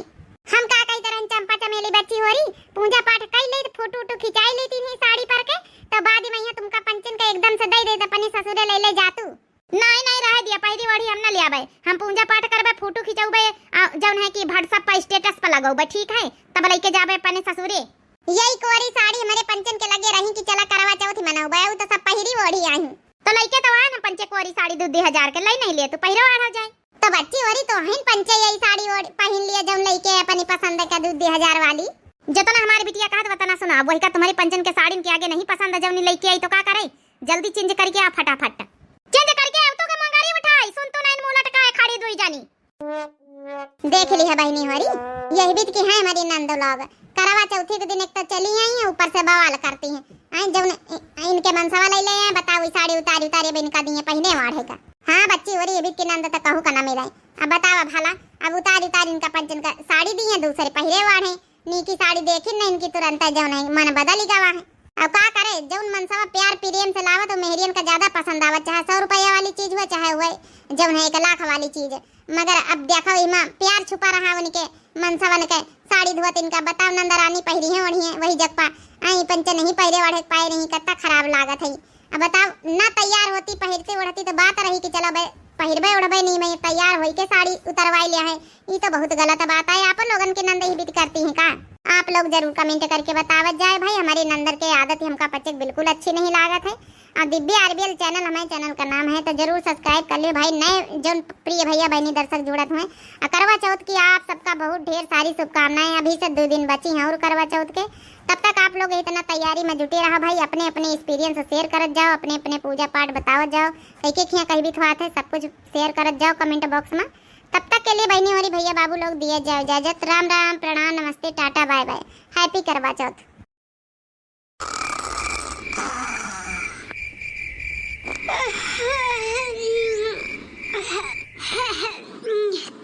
हम का कई तरह चंपा चमेली बच्ची हो रही, पूजा पाठ कर ले, फोटो वोटो खिंचाई लेती नहीं साड़ी पर के, तो बाद में तुमका पंचन का एकदम से दे दे अपने ससुरे ले ले जातू, नहीं नहीं रह दिया पहिरी वड़ी हम ना ले आबे, हम पूजा पाठ करबे फोटो खिंचाऊबे जौन है कि व्हाट्सएप पर स्टेटस पर लगाऊबे, ठीक है, तब लेके जाबे अपने ससुरे। यही कोरी साड़ी हमारे पंचन के लगे रही कि चला करवा चौथ मनाऊबे, तो सब पहिरी वड़ी आई तो लेके तो आ ना पंचे कोरी साड़ी 2,000 के ले नहीं ले, तो पहिरो आ जाए, तो बच्ची वरी तो हिन पंचे यही साड़ी पहन लिया जौन लेके अपनी पसंद का 2,000 वाली, जितना हमारी बिटिया कहत बता ना सुना, वही का तुम्हारी पंचन के साड़ी के आगे नहीं पसंद है जौन लेके आई तो का करे, जल्दी चेंज करके आ फटाफट। चेंज करके अब तो के मंगारी उठाई सुन तो नैन मुंह लटकाए खड़ी दुई जानी। देख ली है बहनी हमारी, यही बीत की है हमारी नंद लोग। करवा चौथी के दिन एक तो चली आई है, ऊपर से बवाल करती हैं। आई जब इनके मनसवा ले ले हैं, बताओ साड़ी उतारी उतारी बिन का दिए पहने वाढ़े का। हाँ बच्ची हो रही है बीत की नंद तो कहू का ना मिला। अब बताओ भला, अब उतारी उतारी इनका पंचन का साड़ी दी है, दूसरे पहरे वाढ़े नीकी साड़ी देखी नहीं इनकी तुरंत जो नहीं मन बदल ही गवा है। अब का करे, जौन मनसवा प्यार प्रेम से लावा तो मेहरियन का ज्यादा पसंद आवा, चाहे 100 रुपया वाली चीज हो चाहे हुए जौन है 1 लाख वाली चीज। मगर अब देखो इमा प्यार छुपा रहा उनके मनसवन के। साड़ी धुआ इनका बताओ नंदरानी पहरी है ओढ़ी है वही जगपा आई पंचन नहीं पहरे वाढ़े पाए नहीं, कितना खराब लागत है। अब बताओ ना तैयार होती पहरती ओढ़ती तो बात रही कि चलो पहिरबे ओढ़बे नहीं, मैं तैयार होई के साड़ी उतरवाई लिया है। ये तो बहुत गलत बात है। आप लोगन के नंद ही बीत करती हैं का? आप लोग जरूर कमेंट करके बतावत जाए भाई। हमारी नंदर के आदत हमका पचक बिल्कुल अच्छी नहीं लागत है। और दिव्य आरबीएल चैनल हमारे चैनल का नाम है, तो जरूर सब्सक्राइब कर लियो भाई। नए जो प्रिय भैया बहनी दर्शक जुड़त हुए, करवा चौथ की आप सबका बहुत ढेर सारी शुभकामनाएं। अभी से 2 दिन बची हैं और करवा चौथ के, तब तक आप लोग इतना तैयारी में जुटे रहो भाई। अपने अपने एक्सपीरियंस शेयर करत जाओ, अपने अपने पूजा पाठ बतावत जाओ। एक एक यहाँ कहीं भी थोड़ा है सब कुछ शेयर करत जाओ कमेंट बॉक्स में। तब तक के लिए बहनी और भैया बाबू लोग दिए जाओ इजाजत। राम राम, प्रणाम, नमस्ते, टाटा, बाय बाय। हैप्पी करवा चौथ।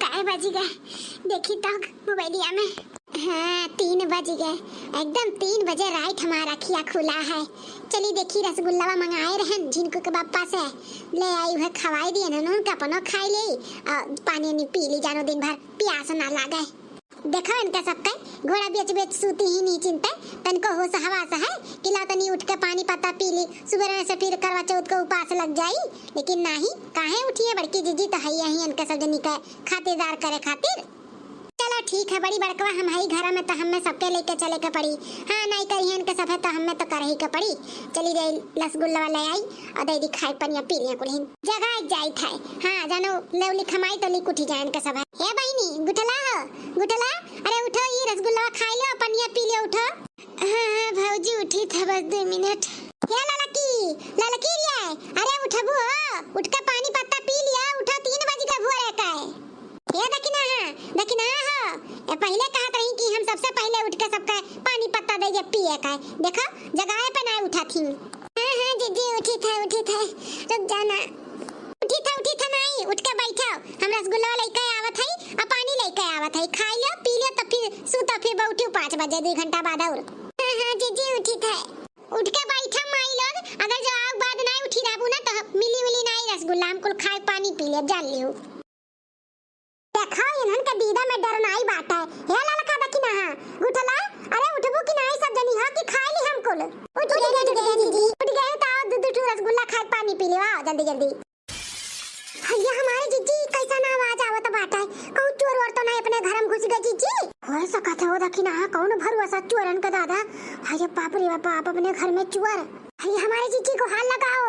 काय बज गए देखी तक मोबाइलिया में। हाँ 3 बज गए, एकदम 3 बजे राइट हमारा खिया खुला है। चली देखी रसगुल्ला मंगाए रहन झिनको के बापा से ले आई है, खवाई दिए न उनका अपनो खाई ले और पानी नहीं पी ली जानो दिन भर प्यास ना लागे। देखो इनका सबका घोड़ा बेच बेच सूती ही नहीं चिंता तनको होश हवास है कि ला तनी उठ के पानी पत्ता पी ली सुबह से फिर करवा चौथ को उपास लग जाई। लेकिन नहीं काहे उठी है बड़की जीजी तो है यही इनका सब जनी का खातिरदार करे खातिर। चलो ठीक है बड़ी बड़कवा हमारी घर में तो हमें सबके लेके चले के पड़ी। हाँ नहीं करी है इनके सब है तो हमें तो कर ही के पड़ी। चली गई रसगुल्ला ले आई और दे दी खाई पनिया पी लिया कुल जगह जाई था। हाँ जानो लेवली खमाई तो लिक उठी जाए इनके सब है। ए बहनी गुठला हो गुठला, अरे उठो ये रसगुल्ला खाई लो पनिया पी लियो उठो। हाँ भौजी उठी था बस 2 मिनट। ये ललकी रे, अरे उठबू उठ के पानी पत्ता पी लिया उठो 3 बजे का भोर रहता है। ये देखना हाँ ये पहले कहत रही कि हम सबसे पहले उठ के सबका पानी पत्ता दे पिए का। देखो जगह पे ना उठा थी। हाँ जीजी उठी था रुक जाना। उठी था नहीं उठ के बैठो, हम रसगुल्ला लेके आवत है और पानी लेके आवत है, खाई लो पी लो तो फिर सुतो फिर बैठो 5 बजे 2 घंटा बाद और। हाँ जीजी उठी था उठ के बैठा माई लोग। अगर जो आग बाद नहीं उठी रहबू ना तो मिली नहीं रसगुल्ला हम कुल खाए पानी पी ले जान लियो। देखो इन्हन के दीदा में डर नहीं बात है। हे ललका देखी ना गुठला, अरे उठबू कि नहीं सब जनी हां कि खाई ली हम कुल। उठ गए दीदी उठ गए तो आओ 2 रसगुल्ला खाए पानी पी ले आओ जल्दी। भैया हमारे जीजी कैसा ना आवाज आवत बाटा है, कहूं चोर और तो नहीं अपने घर में घुस गए जीजी। हो सकत है वो देखी ना कौन भरुआ चोरन का दादा। हाय बाप रे बाप आप अपने घर में चोर। हाय हमारे जीजी को हाल लगाओ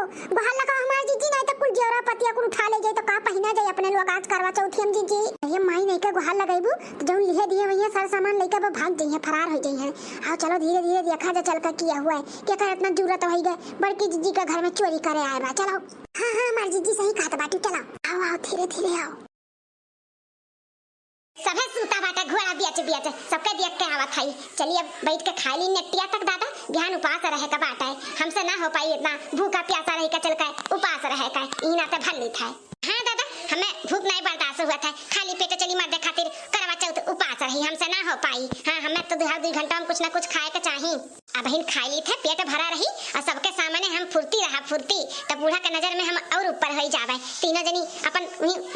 हमारे जीजी नहीं तो कुल जेवरा पतिया को उठा ले जाए तो का पहिना जाए अपने लोग आज करवा चौथी हम जीजी। ये माई नहीं के गुहाल लगाइबू तो जौन लिहे दिए वही सारा सामान लेके वो भाग जाइए फरार हो जाइए। आओ चलो धीरे देखा जा चल कर किया हुआ है क्या कर इतना जरूरत हो गए बड़की जीजी का घर में चोरी करे आए बा। चलो हाँ हमारी जीजी सही कहत बाटू चलो आओ धीरे आओ। सब है सूता बाटा घोड़ा बियाच सबके देख के आवत है। चलिए अब बैठ के खा ली नेटिया तक दादा ध्यान उपास रहे का बाटा है, हमसे ना हो पाई इतना भूखा प्यासा रह का चल का उपास रहे का इना से भर ली था। हाँ दादा हमें भूख नहीं बर्दाश्त हुआ था, खाली पेट चली मर्दे खातिर करवा चौथ उपास रही हमसे ना हो पाई। हाँ हमें तो 2 घंटा में कुछ ना कुछ खाए के चाहिए। अब हिन खा ली थे पेट भरा रही और सबके सामने हम फुर्ती तो बूढ़ा के नजर में हम और ऊपर हो जावे। तीनों जनी अपन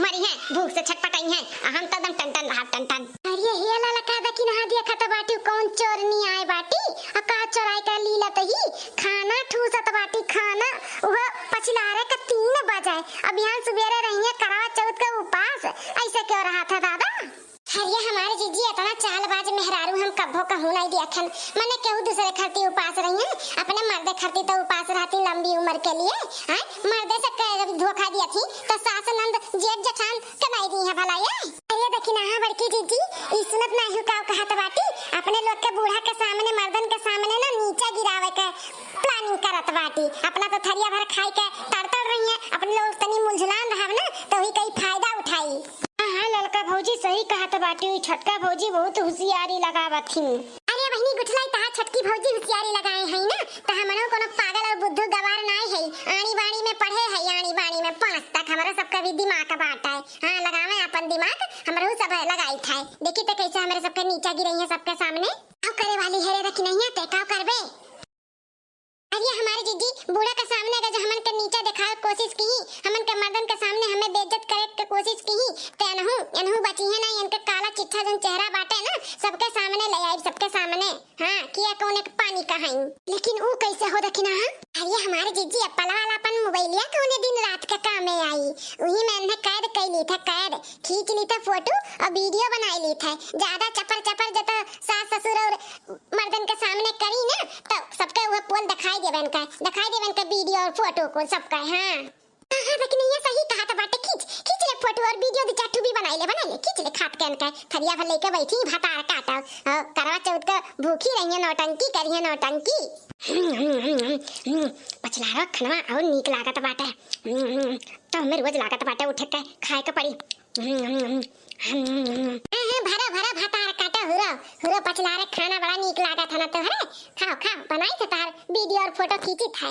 मरी हैं भूख से छटपटाई हैं हम तो एकदम टन टन। अरे हे लाला का देखी ना देखा तो बाटी कौन चोरनी आए बाटी और का चोराई का लीला तो ही खाना ठूसत बाटी खाना वो पछिलारे का 3 बजे। अब यहाँ सुबेरे रही है करवा चौथ का उपास ऐसे क्यों रहा था दादा। अरे हमारे जीजी इतना चालबाज मेहरारू हम कब्बो कहूं नहीं देखन मैंने केहू दूसरे खरती उपास रही है अपने मर्दे खरती तो उपास रहती लंबी उम्र के लिए। हैं मर्दे से जब धोखा दिया थी तो सास नंद जेठ जेठान कमाई दी है भला ये। अरे देखी ना बड़की जीजी ई सुनत नहीं का कहत बाटी अपने लोग के बूढ़ा के सामने मर्दन के सामने ना नीचे गिरावे के प्लानिंग करत बाटी। अपना तो थरिया भर खाई के तड़तड़ रही है अपने लोग छटका भौजी बहुत होशियारी लगावत थी। अरे बहनी गुठलाई तहा छटकी भौजी होशियारी लगाए है ना त हमरो कोनो पागल और बुद्धू गवार नाय है। आनी बाणी में पढ़े है, आनी बाणी में 5 तक हमरा सबका भी दिमाग बाटा है। हां लगावे अपन दिमाग हमरो सब लगाई था। देखी त कैसे हमरे सबके नीचा गिरई है सबके सामने। अब करे वाली हेरे रखी नहीं है ते का करबे। अब ये हमारे जीजी बूढ़ा के सामने अगर जो हमन के नीचा दिखाए कोशिश की, हमन के मर्दन के सामने हमें बेइज्जत करे के कोशिश की ते एनहु बची है ना। इनके काला चिट्ठा जन चेहरा बाटे ना सबके सामने ले आई, सबके सामने। हां किया कौन एक पानी का है, लेकिन वो कैसे हो रखी ना। अरे हमारे जीजी अपला वाला अपन मोबाइलिया कौन दिन रात के काम में आई, वही मैंने कैद कर ली था, कैद खींच ली था फोटो और वीडियो बना ली था। ज्यादा चपर चपर जब सास ससुर और मर्दन के सामने करी ना तो सबके वो पोल दिखाई देवन का वीडियो और फोटो को सबका। हां हां लेकिन ये सही कहा था बाटे। खींच ले फोटो और वीडियो दो चाटू भी बना ले खींच ले खाट के अनका थरिया भर लेके बैठी भातार काटा। करवा चौथ का भूखी रही है, नौटंकी करी है, नौटंकी। पछला खनवा और नीक लागत बाटे तो हमें रोज लागत बाटे उठ के खाए के पड़ी। भरा भरा भातार काटा हुरो पछला रे खाना बड़ा नीक लागत है ना। तो है खाओ बनाई थे तार वीडियो और फोटो खींची था।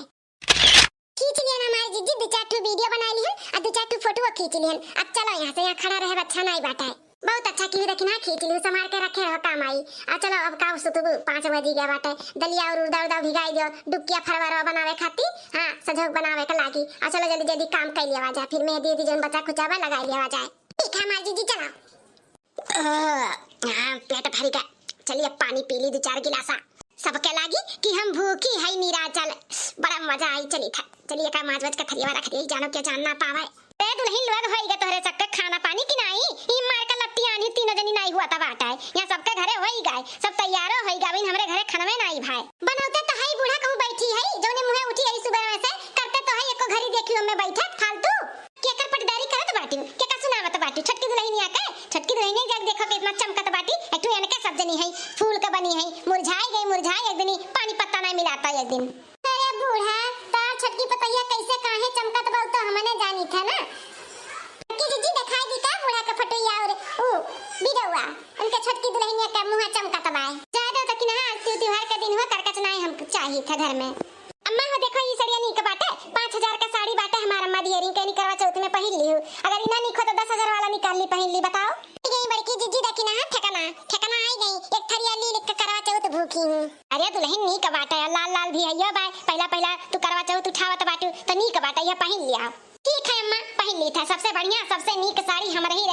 खींच लिया ना हमारी जीजी, 2-4 वीडियो बना ली है और 2-4 फोटो खींच ली है। अब चलो यहाँ से, यहाँ खड़ा रहे अच्छा नहीं बाटा है। बहुत अच्छा की रखी ना, खींच ली संभाल के रखे रहो काम आई। अब चलो अब का सुतबू 5 बजे गया बाटे। दलिया और उड़दा भिगाई दियो डुकिया फरवरा बनावे खाती। हां सजोग बनावे के लागी। आ चलो जल्दी जल्दी काम कर लिया जा, फिर मेहंदी दी जन बच्चा खुचावा लगा लिया जाए। ठीक है हमारी जीजी चलो। हां पेट भर गया, चलिए पानी पी ली 2-4 गिलासा। सबके लागी कि हम भूखी है निराचल, बड़ा मजा आई। चलिए का माज का थरिया रख दे, जानो क्या जानना पावे। ए दुल्हन लोग होइगा तोहरे सबके खाना पानी की नहीं ई मार का लट्टी आनी 3 जनी नहीं हुआ था बाटा है। यहां सबके घरे होई गए, सब तैयार हो गए। बिन हमरे घरे खनवे नहीं भाई बनौते तो हई बूढ़ा कहूं बैठी है जोने मुंहे उठी है सुबह में से करते तो है एको घरी देखियो में बैठे फालतू के कर पटदारी करत बाटी के का सुनावत बाटी। छटकी दुल्हनिया के छटकी दुल्हनिया जग देखो कितना चमकत बाटी। एकटू इनके सब जनी है फूल के बनी है, मुरझाई एक दिन पानी पत्ता नहीं मिलाता एक दिन। अरे बूढ़ा तार छटकी पतैया कैसे काहे चमकत बा तो हमने जानी था ना। की जीजी दिखाई दी का बूढ़ा का फटोया और ओ बिडवा उनके छटकी दुल्हनिया का मुंह चमकत बा। ज्यादा तक ना त्योहार का दिन हुआ करकच नहीं हम चाहिए था घर में। अम्मा हो देखो ये साड़ियां नी के बाटे 5000 का साड़ी बाटे हमारा अम्मा दी रिंग के करवा चौथ में पहन ली हूं। अगर इना निखो तो 10000 वाला निकाल ली पहन ली। बताओ गई बड़की जीजी देखी ना ठिकाना आई गई एक थरिया ली लेके करवा चौथ भूखी हूं। अरे दुल्हन नी के बाटे लाल भी है यो बाय पहला तू करवा चौथ उठावत बाटू तो नी के बाटे ये पहन लिया। ठीक है अम्मा पहन ली था। सबसे बढ़िया सबसे नीक साड़ी हम रही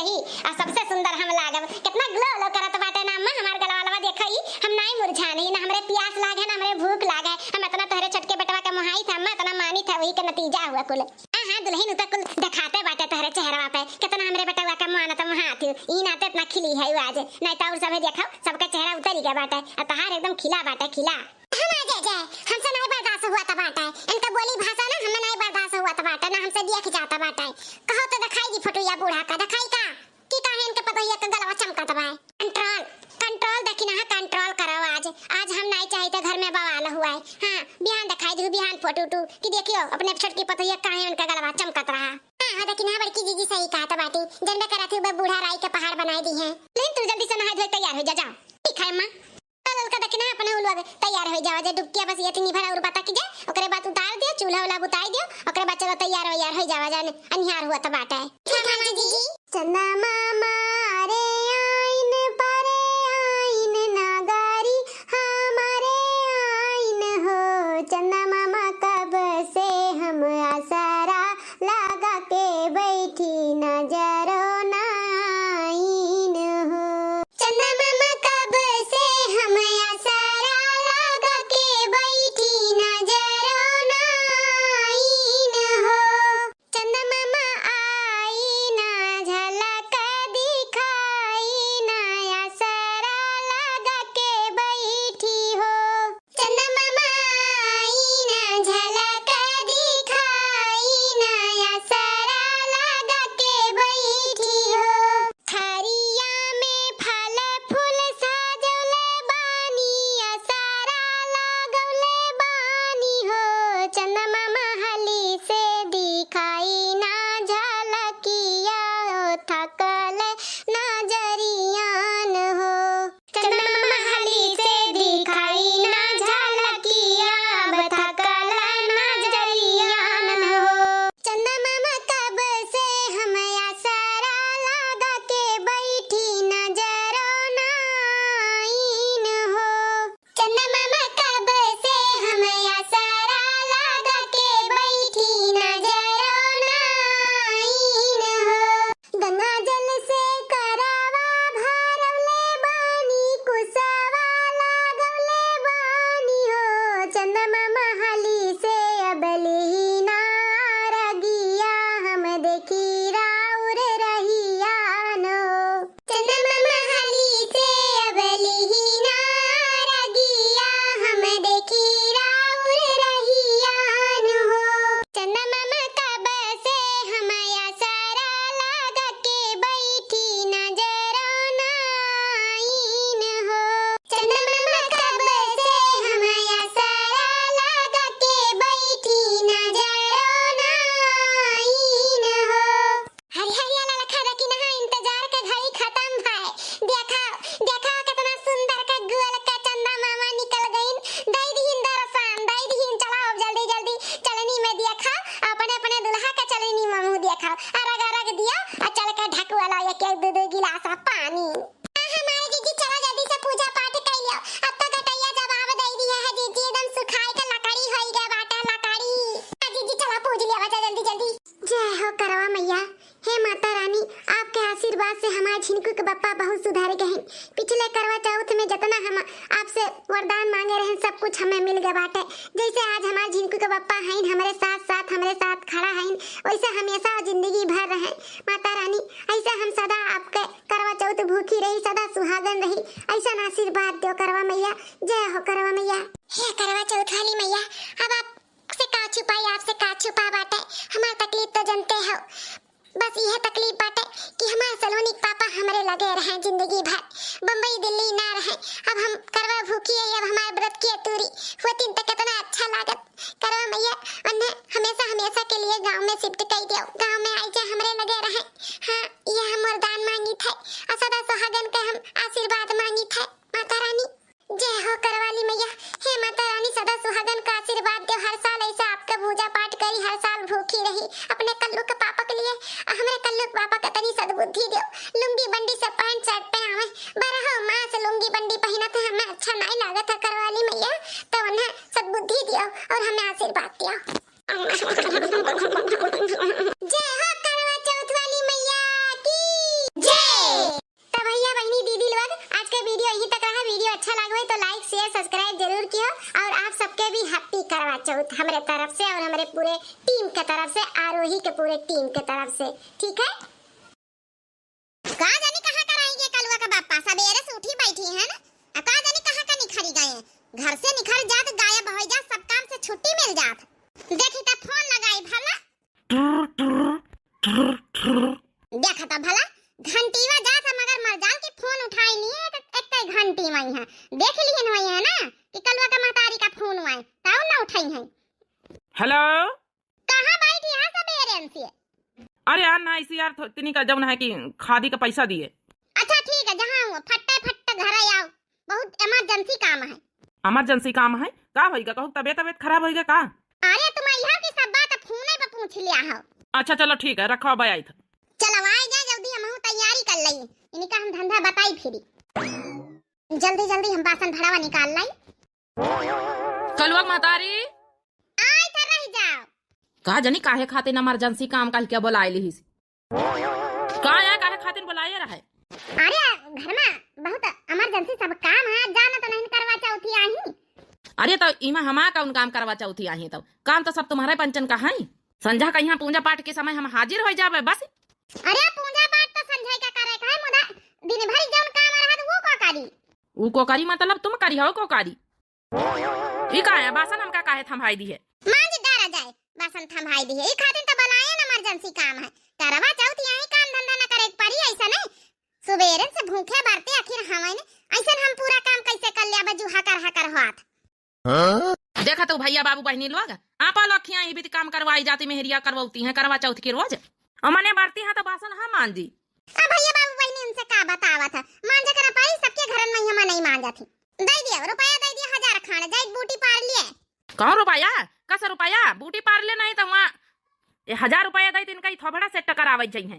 और सबसे सुंदर हम लागब। कितना ग्लो करत बाटे ना अम्मा हमार गला वाला देखई हम नहीं मुरझा नहीं ना हमरे प्यास लागे ना हमरे भूख लागे। हम इतना तोहरे छटके बटवा के मोहाई था अम्मा इतना मानी था वही का नतीजा हुआ कुल। हां दुल्हन उत कुल दिखाते बाटे तोहरे चेहरा पे कितना हमरे बटवा का मानत मोहाती ई नाते इतना खिली है आज नहीं तो और सब देखो सबका चेहरा उतर गया बाटे और तहार एकदम खिला बाटे खिला। हम आ जाए हमसे नहीं बर्दाश्त हुआ था बाटा इनका बोली भाषा ना हमें नहीं बर्दाश्त हुआ था बाटा ना हमसे देख जाता बाटा। कहो तो दिखाई दी फोटो या बूढ़ा का दिखाई का की काहे इनके पता ये गलवा चमकत बा। कंट्रोल देखी ना कंट्रोल करो आज हम नहीं चाहिए तो घर में बवाल हुआ है। हां बिहान दिखाई दी बिहान फोटो टू कि देखियो अपने छटकी पता ये काहे उनका गलवा चमकत रहा। हां देखी ना बड़की जीजी सही कहा था बाटी जंडा करा थी बूढ़ा राई के पहाड़ बनाई दी है। लेकिन तू जल्दी से नहा धोए तैयार हो जा। ठीक है अम्मा का देखना अपने लोग तैयार हो जाओ डुबकिया बस ये इतनी भरा और पता की जाए ओकरे बाद उतार दियो चूल्हा वाला बुताई दियो ओकरे बाद चलो तैयार हो जावा जाने अनहार हुआ त बाटा है। ठीक है जीजी चन्ना मामा रे आइन परे आइन नगारी हमारे आइन हो चन्ना मामा कब से हम आसरा लगा के बैठी नजरो ना आइन हो। चन्ना मामा कब से हम आसरा लगा के बैठी नजरो ना आइन हो। चन्ना मामा आई ना झलक दिखाई हैं। पिछले करवा चौथ में जितना हम आपसे वरदान मांगे रहे सब कुछ हमें मिल गया बाटे। जैसे आज हमारे झिनकू के पप्पा हैं हमारे साथ खड़ा हैं, वैसे हमेशा जिंदगी भर रहे माता रानी। ऐसे हम सदा आपके करवा चौथ भूखी रही, सदा सुहागन रही, ऐसा आशीर्वाद दो करवा मैया। जय हो करवा मैया। हे करवा चौथ वाली मैया, अब आपसे का छुपाई, आपसे का छुपा बाटे। हमारी तकलीफ तो जानते हो, बस यह तकलीफ बाटे कि हमारे सलोनी पापा हमारे लगे रहे जिंदगी भर, बम्बई दिल्ली ना रहे। अब हम करवा भूखी है, अब हमारे व्रत की अतूरी होती तो कितना अच्छा लागत करवा मैया। उन्हें हमेशा के लिए गांव में शिफ्ट कर दियो, गांव में आई जाए हमारे लगे रहे। हाँ, ये हम वरदान मांगी थे और सदा सुहागन का हम आशीर्वाद मांगी थे माता रानी। जय हो करवाली मैया। हे माता रानी, सदा सुहागन का आशीर्वाद दो। हर साल ऐसा आपका पूजा पाठ करी, हर साल भूखी रही अपने कल्लू के पापा के लिए। हमारे कल्लू के पापा का तनी सद्बुद्धि दो, लुंगी बंडी से पैंट शर्ट पे आवे। बरहो माँ से लुंगी बंडी पहना तो हमें अच्छा नहीं लगा था करवाली मैया, तो उन्हें सद्बुद्धि दियो और हमें आशीर्वाद दियो। जय हो करवा चौथ वाली मैया की जय। तो भैया बहनी दीदी लोग, आज का वीडियो यहीं तक रहा। वीडियो अच्छा लगा तो लाइक शेयर सब्सक्राइब जरूर कियो, और आप सबके भी हैप्पी करवा चौथ हमारे तरफ से और हमारे पूरे टीम के तरफ से, आरोही के पूरे टीम के तरफ से, ठीक है। कहाँ जाने कहाँ कराएंगे कलुआ का बापा, सवेरे से उठी बैठी है ना, कहाँ जाने कहाँ का निखरी गए। घर से निखर जात, गायब हो जात, सब काम से छुट्टी मिल जात। देखी तो फोन लगाई भला, देखा तो भला घंटीवा जात, मगर मरजाल के फोन उठाई नहीं है। एक घंटी वही है, देख लिहन वही है ना कि कलवा का महतारी का फोन हुआ है, ताऊ ना उठाई है। हेलो, कहाँ बैठी है सवेरे से? अरे यार ना इसी यार इतनी का जब है कि खादी का पैसा दिए। अच्छा ठीक है, जहाँ हुआ फट्टे घर आओ, बहुत इमरजेंसी काम है। इमरजेंसी काम है का होइगा? कहू तबियत खराब होइगा का? अरे तुम यहाँ की सब बात फोने पे पूछ लिया हो। अच्छा चलो ठीक है, रखो भाई। आई था चलो आए जा जल्दी, हम तैयारी कर लई, इनका हम धंधा बताई फिरी। जल्दी हम बासन भरावा निकाल लाई। कलवा महतारी आए तो रह जाओ। कहा जानी काहे खातिर इमरजेंसी काम कल क्या बुलाए ली कहा है, काहे खातिर बुलाए रहे? अरे घर में बहुत इमरजेंसी सब काम है, जाना तो नहीं करवा चौथी आई। अरे तो इमा हमारा कौन काम करवा चौथी आई? तब काम तो सब तुम्हारे पंचन का है। संध्या का यहाँ पूजा पाठ के समय हम हाजिर हो जावे बस। अरे पूजा पाठ तो संध्या का करे का है, मुदा दिन भर जौन काम रहा वो को करी। ऊ को करी मतलब तुम करी हो को करी? ठीक है, बासन हमका काहे थमाई दी है? मां जी डरा जाए, बासन थमाई दी है। ई खातिर तो बनाए ना इमरजेंसी काम है, करवा चौथी आई काम धंधा ना करे पड़ी। ऐसा नहीं सुबेरे से भूखे बारते आखिर हमें ऐसा हम पूरा काम कैसे कर लिया बजू हकर हाथ। देखा तो भैया बाबू बहनी लोग आपा लखियां ही भी काम करवाई जाती, मेहरिया करवाती हैं करवा चौथ के रोज। अमने बारती है तो बासन हम मान जी। अब भैया बाबू बहनी उनसे का बतावा था, मांझा कर पाई सबके घर में हम नहीं मांझा थी। दे दिया रुपया, दे दिया 1000 खाने जाए बूटी पार लिए। कौन रुपया? कस रुपया? बूटी पार ले नहीं तो वहाँ 1000 रुपया दे इनका ही थोबड़ा सेट करावे चाहिए।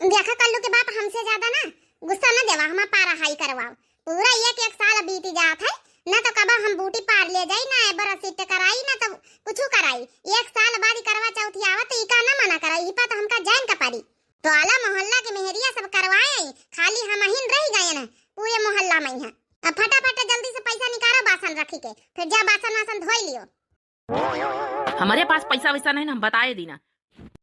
देखा कल्लू के बाप हमसे ज्यादा ना गुस्सा न देवा, हम पारा हाई करवाओ। पूरा एक साल बीती जात है ना, तो कबा हम बूटी पार ले जाई ना बरस सीट कराई ना तो कुछ कराई। एक साल बाद करवा चौथी आवत इका ना मना कराई, इपा तो हमका जैन का पड़ी। तो आला मोहल्ला के मेहरिया सब करवाए, खाली हम ही रह गए ना पूरे मोहल्ला में है। अब फटाफट जल्दी से पैसा निकालो बासन रखी के, फिर जा बासन वासन धोई लियो। हमारे पास पैसा वैसा नहीं, हम बताए दी ना।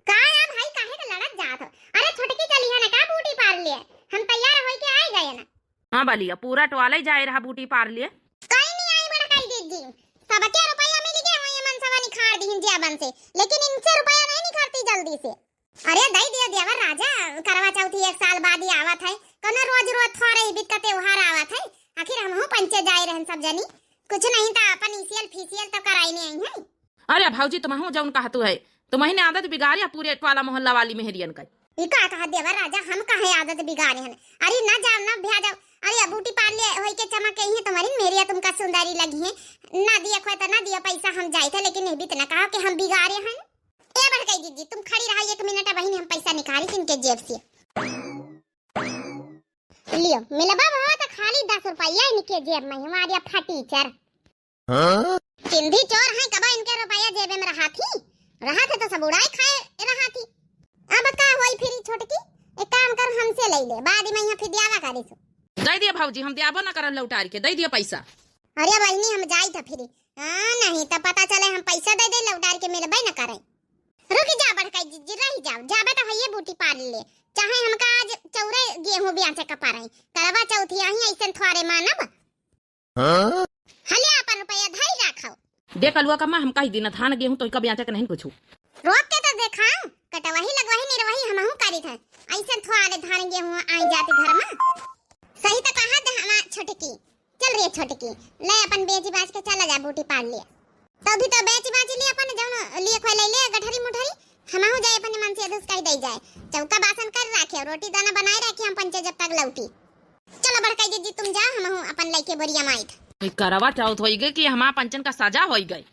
का यार भाई काहे का लड़त जात हो? अरे छोटकी चली है ना का बूटी पार लिए, हम तैयार होई के आ गए ना। हां बलिया पूरा टवाले जाए रहा बूटी पार लिए। कहीं नहीं आई बड़ा कई दीदी, सबके रुपया मिल गए वही मन सवा निखार दी हिंजिया बन से, लेकिन इनसे रुपया नहीं निखारती जल्दी से। अरे दई दिया देवर राजा, करवा चौथी एक साल बाद ही आवत है, कने रोज थोड़े बित का त्योहार आवत है। आखिर हम हो पंचे जाए रहन सब जनी, कुछ नहीं था अपन इसियल फीसियल तो कराई नहीं आई है। अरे भाऊजी तुम हूं जौन कहतु है, तुम्हें आदत बिगाड़िया पूरे वाला मोहल्ला वाली मेहरियन का। ई का कहा देवर राजा, हम काहे आदत बिगाड़े हैं? अरे ना जाओ ना भ्या जाओ। अरे बूटी पार ले होई के चमक ही है तुम्हारी मेरिया, तुमका सुंदरी लगी है ना। दिया खोए तो ना दिया पैसा हम जाए थे, लेकिन नहीं भी तो ना कहा कि हम बिगाड़े हैं। ए बढ़ गई दीदी, तुम खड़ी रहा 1 मिनट, बहनी हम पैसा निकाली इनके जेब से। लियो मिलबा भाव तो खाली 10 रुपया इनके जेब में, हमारी फटी चर सिंधी चोर है। कबा इनके रुपया जेब में रहा थे तो सब उड़ाई खाए रहा थी। अब का होई फिर छोटकी एक काम कर हमसे ले ले, बाद में यहाँ फिर दियावा करिस। दे दिए भौजी, हम दियाबो ना करब लौटार के, दे दिए पैसा। अरे बहनी हम जाई था फिर, नहीं तो पता चले हम पैसा दे दे लौटार के मिलबे न करे। रुक जा बड़काई जी, रही जाओ, जाबे तो हइये बूटी पाल ले, चाहे हमका आज चौरे गेहूं बियाचे कपारई, करवा चौथी आही ऐसन थोड़े मानब। हले अपन रुपया धई राखो। देख अलुआ कम्मा, हम कही दिन धान गेहूं तो कब याचे नहीं कुछ रोक के तो देखा, कटवाही लगवाही निर्वाही हमहू करी था, ऐसन थोड़े धान गेहूं आई जाते घर में। सही तो कहा दे हमा छोटकी, चल रे छोटकी, ले अपन बेची बाज के चला जा बूटी पाल ले, तभी तो बेची बाजी ले अपन जौन लिए खोल ले गठरी मुठरी, हमहू जाए अपन मन से अधुस कह दई जाए, चौका बासन कर राखे, रोटी दाना बनाए रखे हम पंचे जब तक लौटी। चलो बड़काई दीदी तुम जा, हमहू अपन लइके बोरिया माइत करवा चौथ होई गई कि हमारा पंचन का सजा होई गई।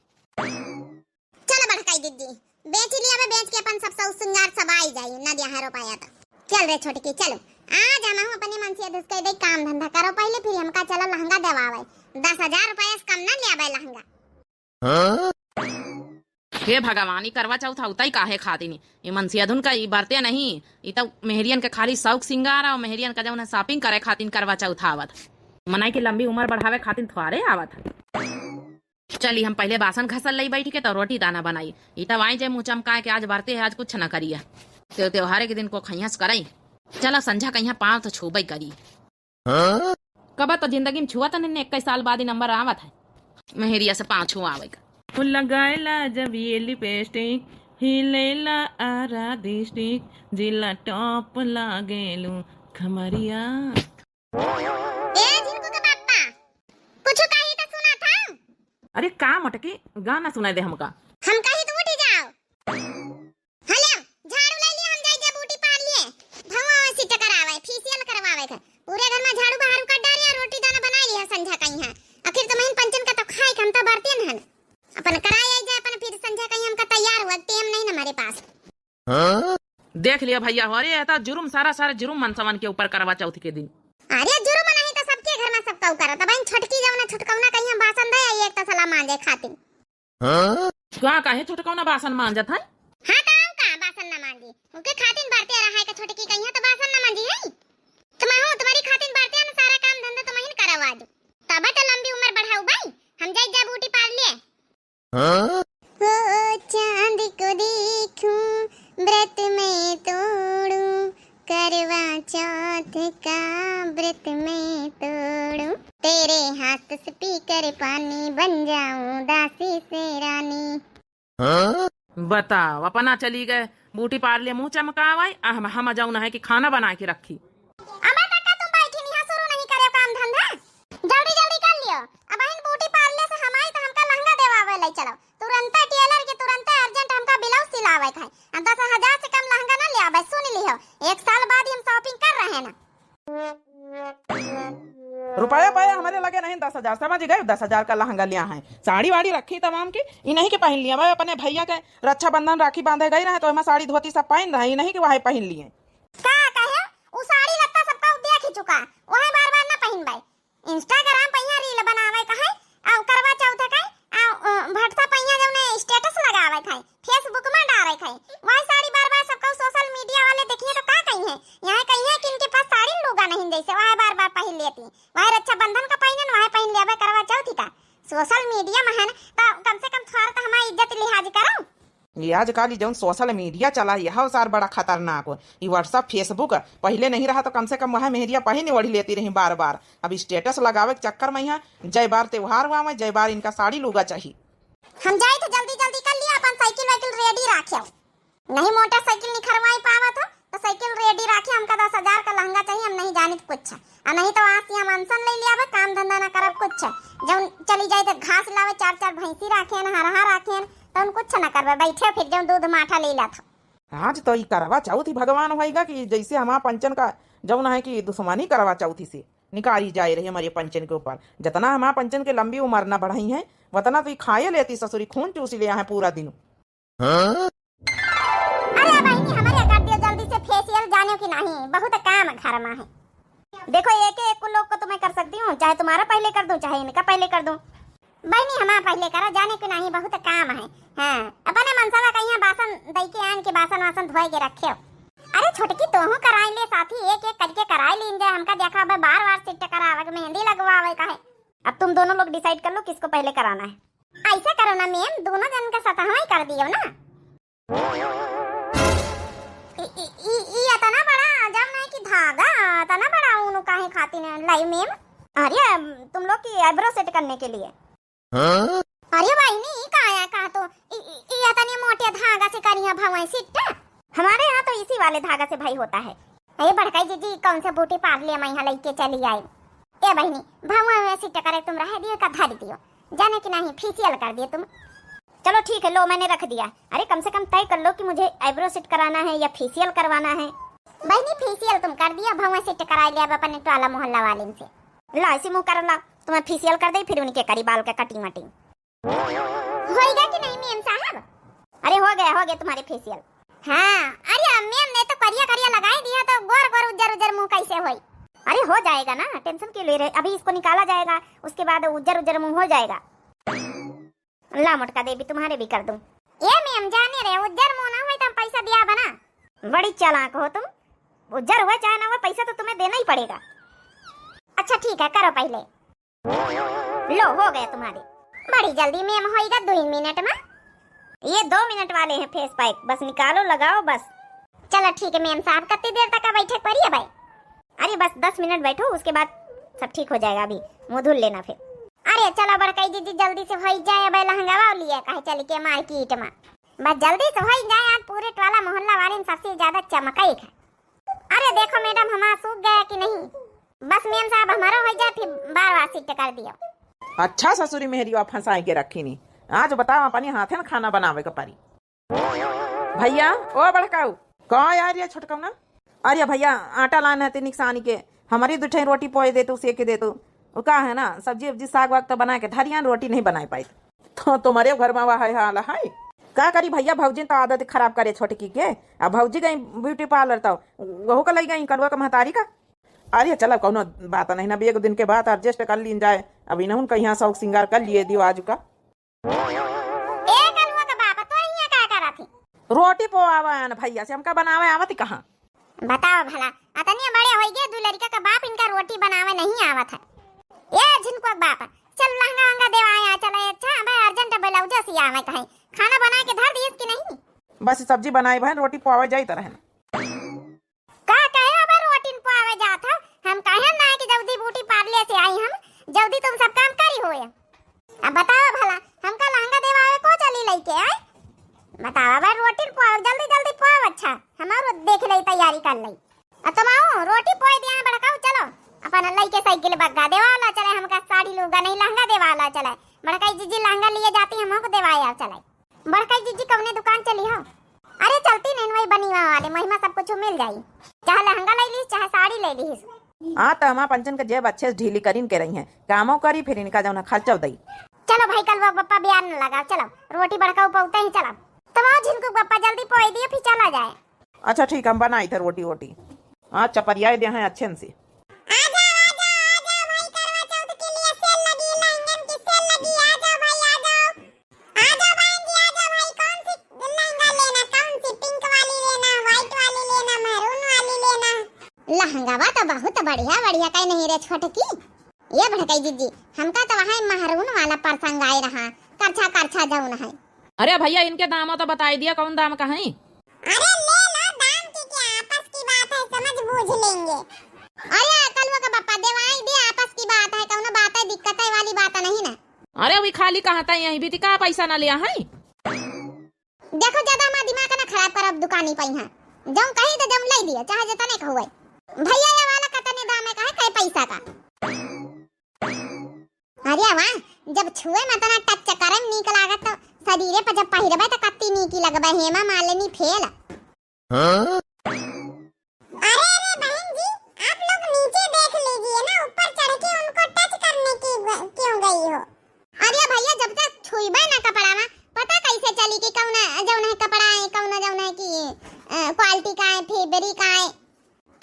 चलो बड़काई दीदी बेच लिया, बेच के अपन सब सब श्रृंगार सब आई जाई, ना दिया हारो पाया तो। चल रे छोटकी चलो, आज हमहू अपने मन से अधुस कह दई, काम धंधा करो पहले, फिर हमका चलो लहंगा देवावे, 10,000 रुपया से कम ना लेबे लहंगा। हे भगवान, करवा चौथ होता ही काहे खाती नहीं, ये मनसिया धुन का ये बरते नहीं, ये तो मेहरियन के खाली शौक सिंगार और मेहरियन का जौन शॉपिंग करे खातिर करवा चौथ आवत, मनाई की लंबी उम्र बढ़ावे खातिर थोड़े आवत। चली हम पहले बासन घसल लई बैठी के तो रोटी दाना बनाई, ये तो आई जे मुँह चमका के आज बरते है, आज कुछ न करिए, त्योहारे के दिन को खैयास करई। चला संझा कहीं पाँव तो छूबई करी, कब तो जिंदगी में छुआ तो नहीं, 21 साल बाद ही नंबर आवत है, मेहरिया से पाँव छुआवे का। लगायला जब ये लिपस्टिक हिलेला आरा डिस्ट्रिक, जिला टॉप लागेलू खमरिया। ए जिनको के पापा कुछ कही तो सुना था। अरे का मटकी, गाना सुनाई दे हमका। हम कही तो उठ जाओ, हेलो झाड़ू ले लिया, हम जाई जा बूटी पार लिए, भवा से टकरावे फेशियल करवावे का, पूरे घर में झाड़ू बहारू कर डालिया, रोटी दाना बना लिया संझा कहीं है, आखिर तो महीन पंचन का तो खाए हम तो बरते न अपन कराई आई जा, अपन फिर संझा कहीं हमका तैयार हुआ, टाइम नहीं ना हमारे पास। देख लिया भैया, अरे ऐसा जुर्म सारा जुर्म मनसवन के ऊपर करवा चौथ के दिन। अरे जुर्म नहीं तो सबके घर में सब कऊ करत, बहन छोटकी जवना छुटकौना कहीं हम बासन दे आई एक तो सला मांजे खातिर। का काहे छुटकौना बासन मांजत है? हां तो आऊ का बासन ना मांजी, उनके खातिर बरते रहा है के छोटकी कहीं तो बासन ना मांजी है, तुम्हारी खातिर बरते ना सारा काम धंधा तो महीन करवा दू, तब तो लंबी उम्र बढ़ाऊ भाई, हम जाई जा बूटी पार लिए। ओ चांद को देखूं व्रत में तोड़ूं, करवा चौथ का व्रत में तोड़ूं, तेरे हाथ से पीकर पानी बन जाऊं दासी से रानी। बताओ, अपना चली गए बूटी पार ले मुंह चमकावाई, हम जाऊं है कि खाना बना के रखी। अबे काका तुम बैठी नहीं, शुरू नहीं करे काम धंधा, जल्दी जल्दी कर लियो। अब बहन बूटी पार ले से हमारी तो हमका लहंगा देवावे ले चलो, तुरंत टेलर के तुरंत अर्जेंट हमका ब्लाउज सिलावे था, 10,000 से कम लहंगा ना ले आवे, सुन लियो 1 साल बाद हम शॉपिंग कर रहे हैं ना। रुपया पाया हमारे लगे नहीं, 10,000 समझ गए, 10,000 का लहंगा लिया है, साड़ी वाड़ी रखी तमाम की, इन्हीं के पहन लिया। मैं अपने भैया के रक्षाबंधन राखी बांधे गई रहे तो हमें साड़ी धोती सब पहन रहे, नहीं कि वही पहन लिए। का कहे उ साड़ी लगता सबका देख ही चुका, वही बार-बार ना पहन भाई, इंस्टाग्राम पे यहाँ रील बनावे कहे, आ करवा चौथ कहे, आ भटसा पहिया जौने स्टेटस लगावे थे, फेसबुक में डाले थे, वही साड़ी बार-बार सबका सोशल मीडिया वाले देखिए तो का कहीं है, यहाँ कहीं है कि इनके पास साड़ी लूगा नहीं जैसे वही बार-बार पहन लेती, वही रक्षाबंधन का पहनन वही पहन लेवे करवा चौथ का, सोशल मीडिया में है ना, तो कम से कम थोड़ा तो हमारी इज्जत लिहाज करो। ये आजकल जो सोशल मीडिया चला यह सार बड़ा खतरनाक हो, ये व्हाट्सअप फेसबुक पहले नहीं रहा तो कम से कम वह मेहरिया पहने ओढ़ी लेती रही बार बार, अब स्टेटस लगावे के चक्कर में यहाँ जय बार त्योहार हुआ में जय बार इनका साड़ी लूगा चाहिए। हम जाए तो जल्दी जल्दी कर लिया, अपन साइकिल वाइकिल रेडी रखे, नहीं मोटरसाइकिल निखरवाई पावा तो साइकिल रेडी रखे, हमका 10,000 का लहंगा चाहिए, हम नहीं जानित कुछ, और नहीं तो आज यहाँ मनसन ले लिया, काम धंधा ना करब कुछ, जब चली जाए तो घास लावे, 4-4 भैंसी रखे न हरहा रखे तो कुछ न करबे, बैठे फिर जो दूध माठा ले ला था। आज तो ये करवा चौथ ही भगवान होएगा कि जैसे हमारा पंचन का जौन है कि दुश्मनी करवा चौथी से निकाली जाए रही हमारे पंचन के ऊपर, जितना हमारा पंचन के लंबी उम्र न बढ़ाई है उतना तो खाए लेती ससुरी, खून चूस लिया है पूरा दिन। अरे बहनी हमारे कर दियो जल्दी से फेशियल, जाने की नहीं बहुत काम घर में है, देखो एक लोग को तो मैं कर सकती हूँ, चाहे तुम्हारा पहले कर दूं चाहे इनका पहले कर दूं, बहनी हमारा पहले करा, जाने की नहीं बहुत काम है। हाँ अपने मनसावा कहीं बासन दई के आन के बासन वासन धोए के रखे, अरे छोटकी तोहू कराई ले साथी, एक एक करके कराई लीन जाए। हमका देखा अब बार बार सिट करावे मेहंदी लगवावे का है। अब तुम दोनों लोग डिसाइड कर लो किसको पहले कराना है। ऐसा करो ना मैम, दोनों जन का सतह ही कर दियो ना। ये तना बड़ा जब नहीं कि धागा तना बड़ा ऊन काहे खाती ने लाई मैम। अरे तुम लोग की आईब्रो सेट करने के लिए। अरे भाई नहीं कहा तो ये तने मोटे धागा से करिया भवाई सिट। हमारे यहाँ तो इसी वाले धागा से भाई होता है। अरे बड़काई जीजी कौन से बूटी पार ले मैं यहाँ लेके चली आई। ए बहनी भवा में सिट करे तुम रह दियो का धारी दियो, जाने की नहीं फेशियल कर दिए तुम। चलो ठीक है, लो मैंने रख दिया। अरे कम से कम तय कर लो कि मुझे आईब्रो सेट कराना है या फेशियल करवाना है। बहनी फेशियल तुम कर दिया, भवा सेट करा लिया अपने टोला मोहल्ला वाले से। ला इसी मुंह कर ला, तुम्हें फेशियल कर दे फिर उनके करी बाल का कटिंग वटिंग होएगा कि नहीं मैम साहब? अरे हो गया तुम्हारे फेशियल। हाँ अरे मैम ने तो करिया करिया लगाई दिया तो गोर गोर उज्जर उज्जर मुंह कैसे होई? अरे हो जाएगा ना, टेंशन क्यों ले रहे? अभी इसको निकाला जाएगा, उसके बाद उज्जर उज्जर मुंह हो जाएगा। ला मोटका देवी तुम्हारे भी कर दूं। ये मैम जाने रहे उज्जर मुंह ना हो तो पैसा दिया बना। बड़ी चालाक हो तुम, उज्जर हुआ चाहे ना हुआ पैसा तो तुम्हें देना ही पड़ेगा। अच्छा ठीक है करो पहले। लो हो गया तुम्हारे। बड़ी जल्दी मैम होएगा 2 मिनट में। ये 2 मिनट वाले हैं फेस पैक, बस निकालो लगाओ बस। चलो ठीक है मैम साहब, कितनी देर तक का बैठक पड़ी है भाई? अरे बस 10 मिनट बैठो, उसके बाद सब ठीक हो जाएगा। अभी मुंह धुल लेना फिर। अरे चलो बड़काई जीजी जल्दी से हो जाए। अब लहंगावा लिए कहे चल के मार्केट में, बस जल्दी से हो जाए। आज पूरे टोला मोहल्ला वाले में सबसे ज्यादा चमकाई है। अरे देखो मैडम हमारा सूख गया कि नहीं? बस मैम साहब हमारा हो जाए फिर बार सिट कर दियो। अच्छा ससुरी मेहरी आप फंसाई के रखी नहीं। आज बताओ अपनी हाथे न खाना बनावे का पारी। भैया ओ बड़काऊ कहाँ यार ये छोटकाऊ ना। अरे भैया आटा लाना है तेनिक सानी के, हमारी 2 रोटी पोए दे तो सेके दे तो। वो कहा है ना सब्जी वब्जी साग वाग तो बना के धरिया रोटी नहीं बना पाई तो तुम्हारे घर में वह हाल है। का करी भैया, भौजी तो आदत खराब करे छोटकी के। अब भौजी गई ब्यूटी पार्लर तो वहू का लग गई कलवा का महतारी का। अरे चलो कौनो बात नहीं ना, 1 दिन के बाद एडजस्ट कर लीन जाए। अभी न उनका यहाँ शौक श्रृंगार कर लिए दियो आज का। रोटी पोआवा है भैया से, हमका बनावे आवत कहाँ? बताओ भला अतने बड़े हो गए 2 लड़का का बाप इनका रोटी बनावे नहीं आवत है। ये जिनको बाप चल लहंगा वंगा देवाया चले। अच्छा भाई अर्जेंट ब्लाउज सी आवे कहीं खाना बना के धर दिए कि नहीं? बस सब्जी बनाई भाई, रोटी पोआवे जाई तरह का कहे अब रोटी पोआवे जात है। हम कहे ना कि जल्दी बूटी पार्लर से आई, हम जल्दी तुम सब काम करी होए। अब बताओ भला हमका लहंगा देवावे को चली लेके आए? बताओ भाई रोटी पोआवे जल्दी जल्दी पोआवे। अच्छा हमारो देख ले तैयारी कर ले। तुम आओ रोटी पोए दिया बड़काऊ। चलो अपन लइके साइकिल बग्गा देवाला चले, हमका साड़ी लूगा नहीं लहंगा देवाला चले। बड़काई जीजी लहंगा लिए जाती हमको देवाया चले। बड़काई जीजी कौने दुकान चली हो? अरे चलती नहीं वही बनी वाले महिमा सब कुछ मिल जाई, चाहे लहंगा ले ली चाहे साड़ी ले ली। हाँ तो हमारा पंचन का जेब अच्छे से ढीली करीन के रही है, कामों करी फिर इनका जो खर्चा दई। चलो भाई कल वो बप्पा बियान न लगा, चलो रोटी बड़काऊ पौते ही चला। तब आओ झिनको बप्पा जल्दी पोई दियो फिर चला जाए। अच्छा ठीक हम बनाई थे रोटी वोटी। हाँ चपरिया दे हैं अच्छे से। लहंगावा तो बहुत बढ़िया बढ़िया कहीं नहीं रे छोटकी। ये भड़काई जीजी हमका तो वहाँ महरून वाला प्रसंग आए रहा, करछा करछा जाऊन है। अरे भैया इनके दाम तो बताई दिया, कौन दाम का है? अरे ले लो, दाम की क्या आपस की बात है, समझ बूझ लेंगे। अरे कलवा का पापा देवाई दे, आपस की बात है, कौन बात है दिक्कत है वाली बात नहीं ना। अरे अभी खाली कहाँ था, यहीं भी थी का पैसा ना लिया है। देखो ज्यादा हमारा दिमाग ना खराब कर, अब दुकानी पे है जाऊं कहीं तो जम ले दिया चाहे जतने का हुए। भैया ये वाला कतने दाम है कहे पैसा का? अरे वाह जब छुए मत ना टच करे नीक लागत तो शरीरे पर जब पहिरबे तो कत्ती नीकी लगबे। हेमा मालिनी फेल। अरे अरे बहन जी आप लोग नीचे देख लीजिए ना, ऊपर चढ़ के उनको टच करने की क्यों गई हो? अरे भैया जब तक छुईबे ना कपड़ा में पता कैसे चली कि कौन जौन है कपड़ा है कौन जौन है कि क्वालिटी का है फैब्रिक का है।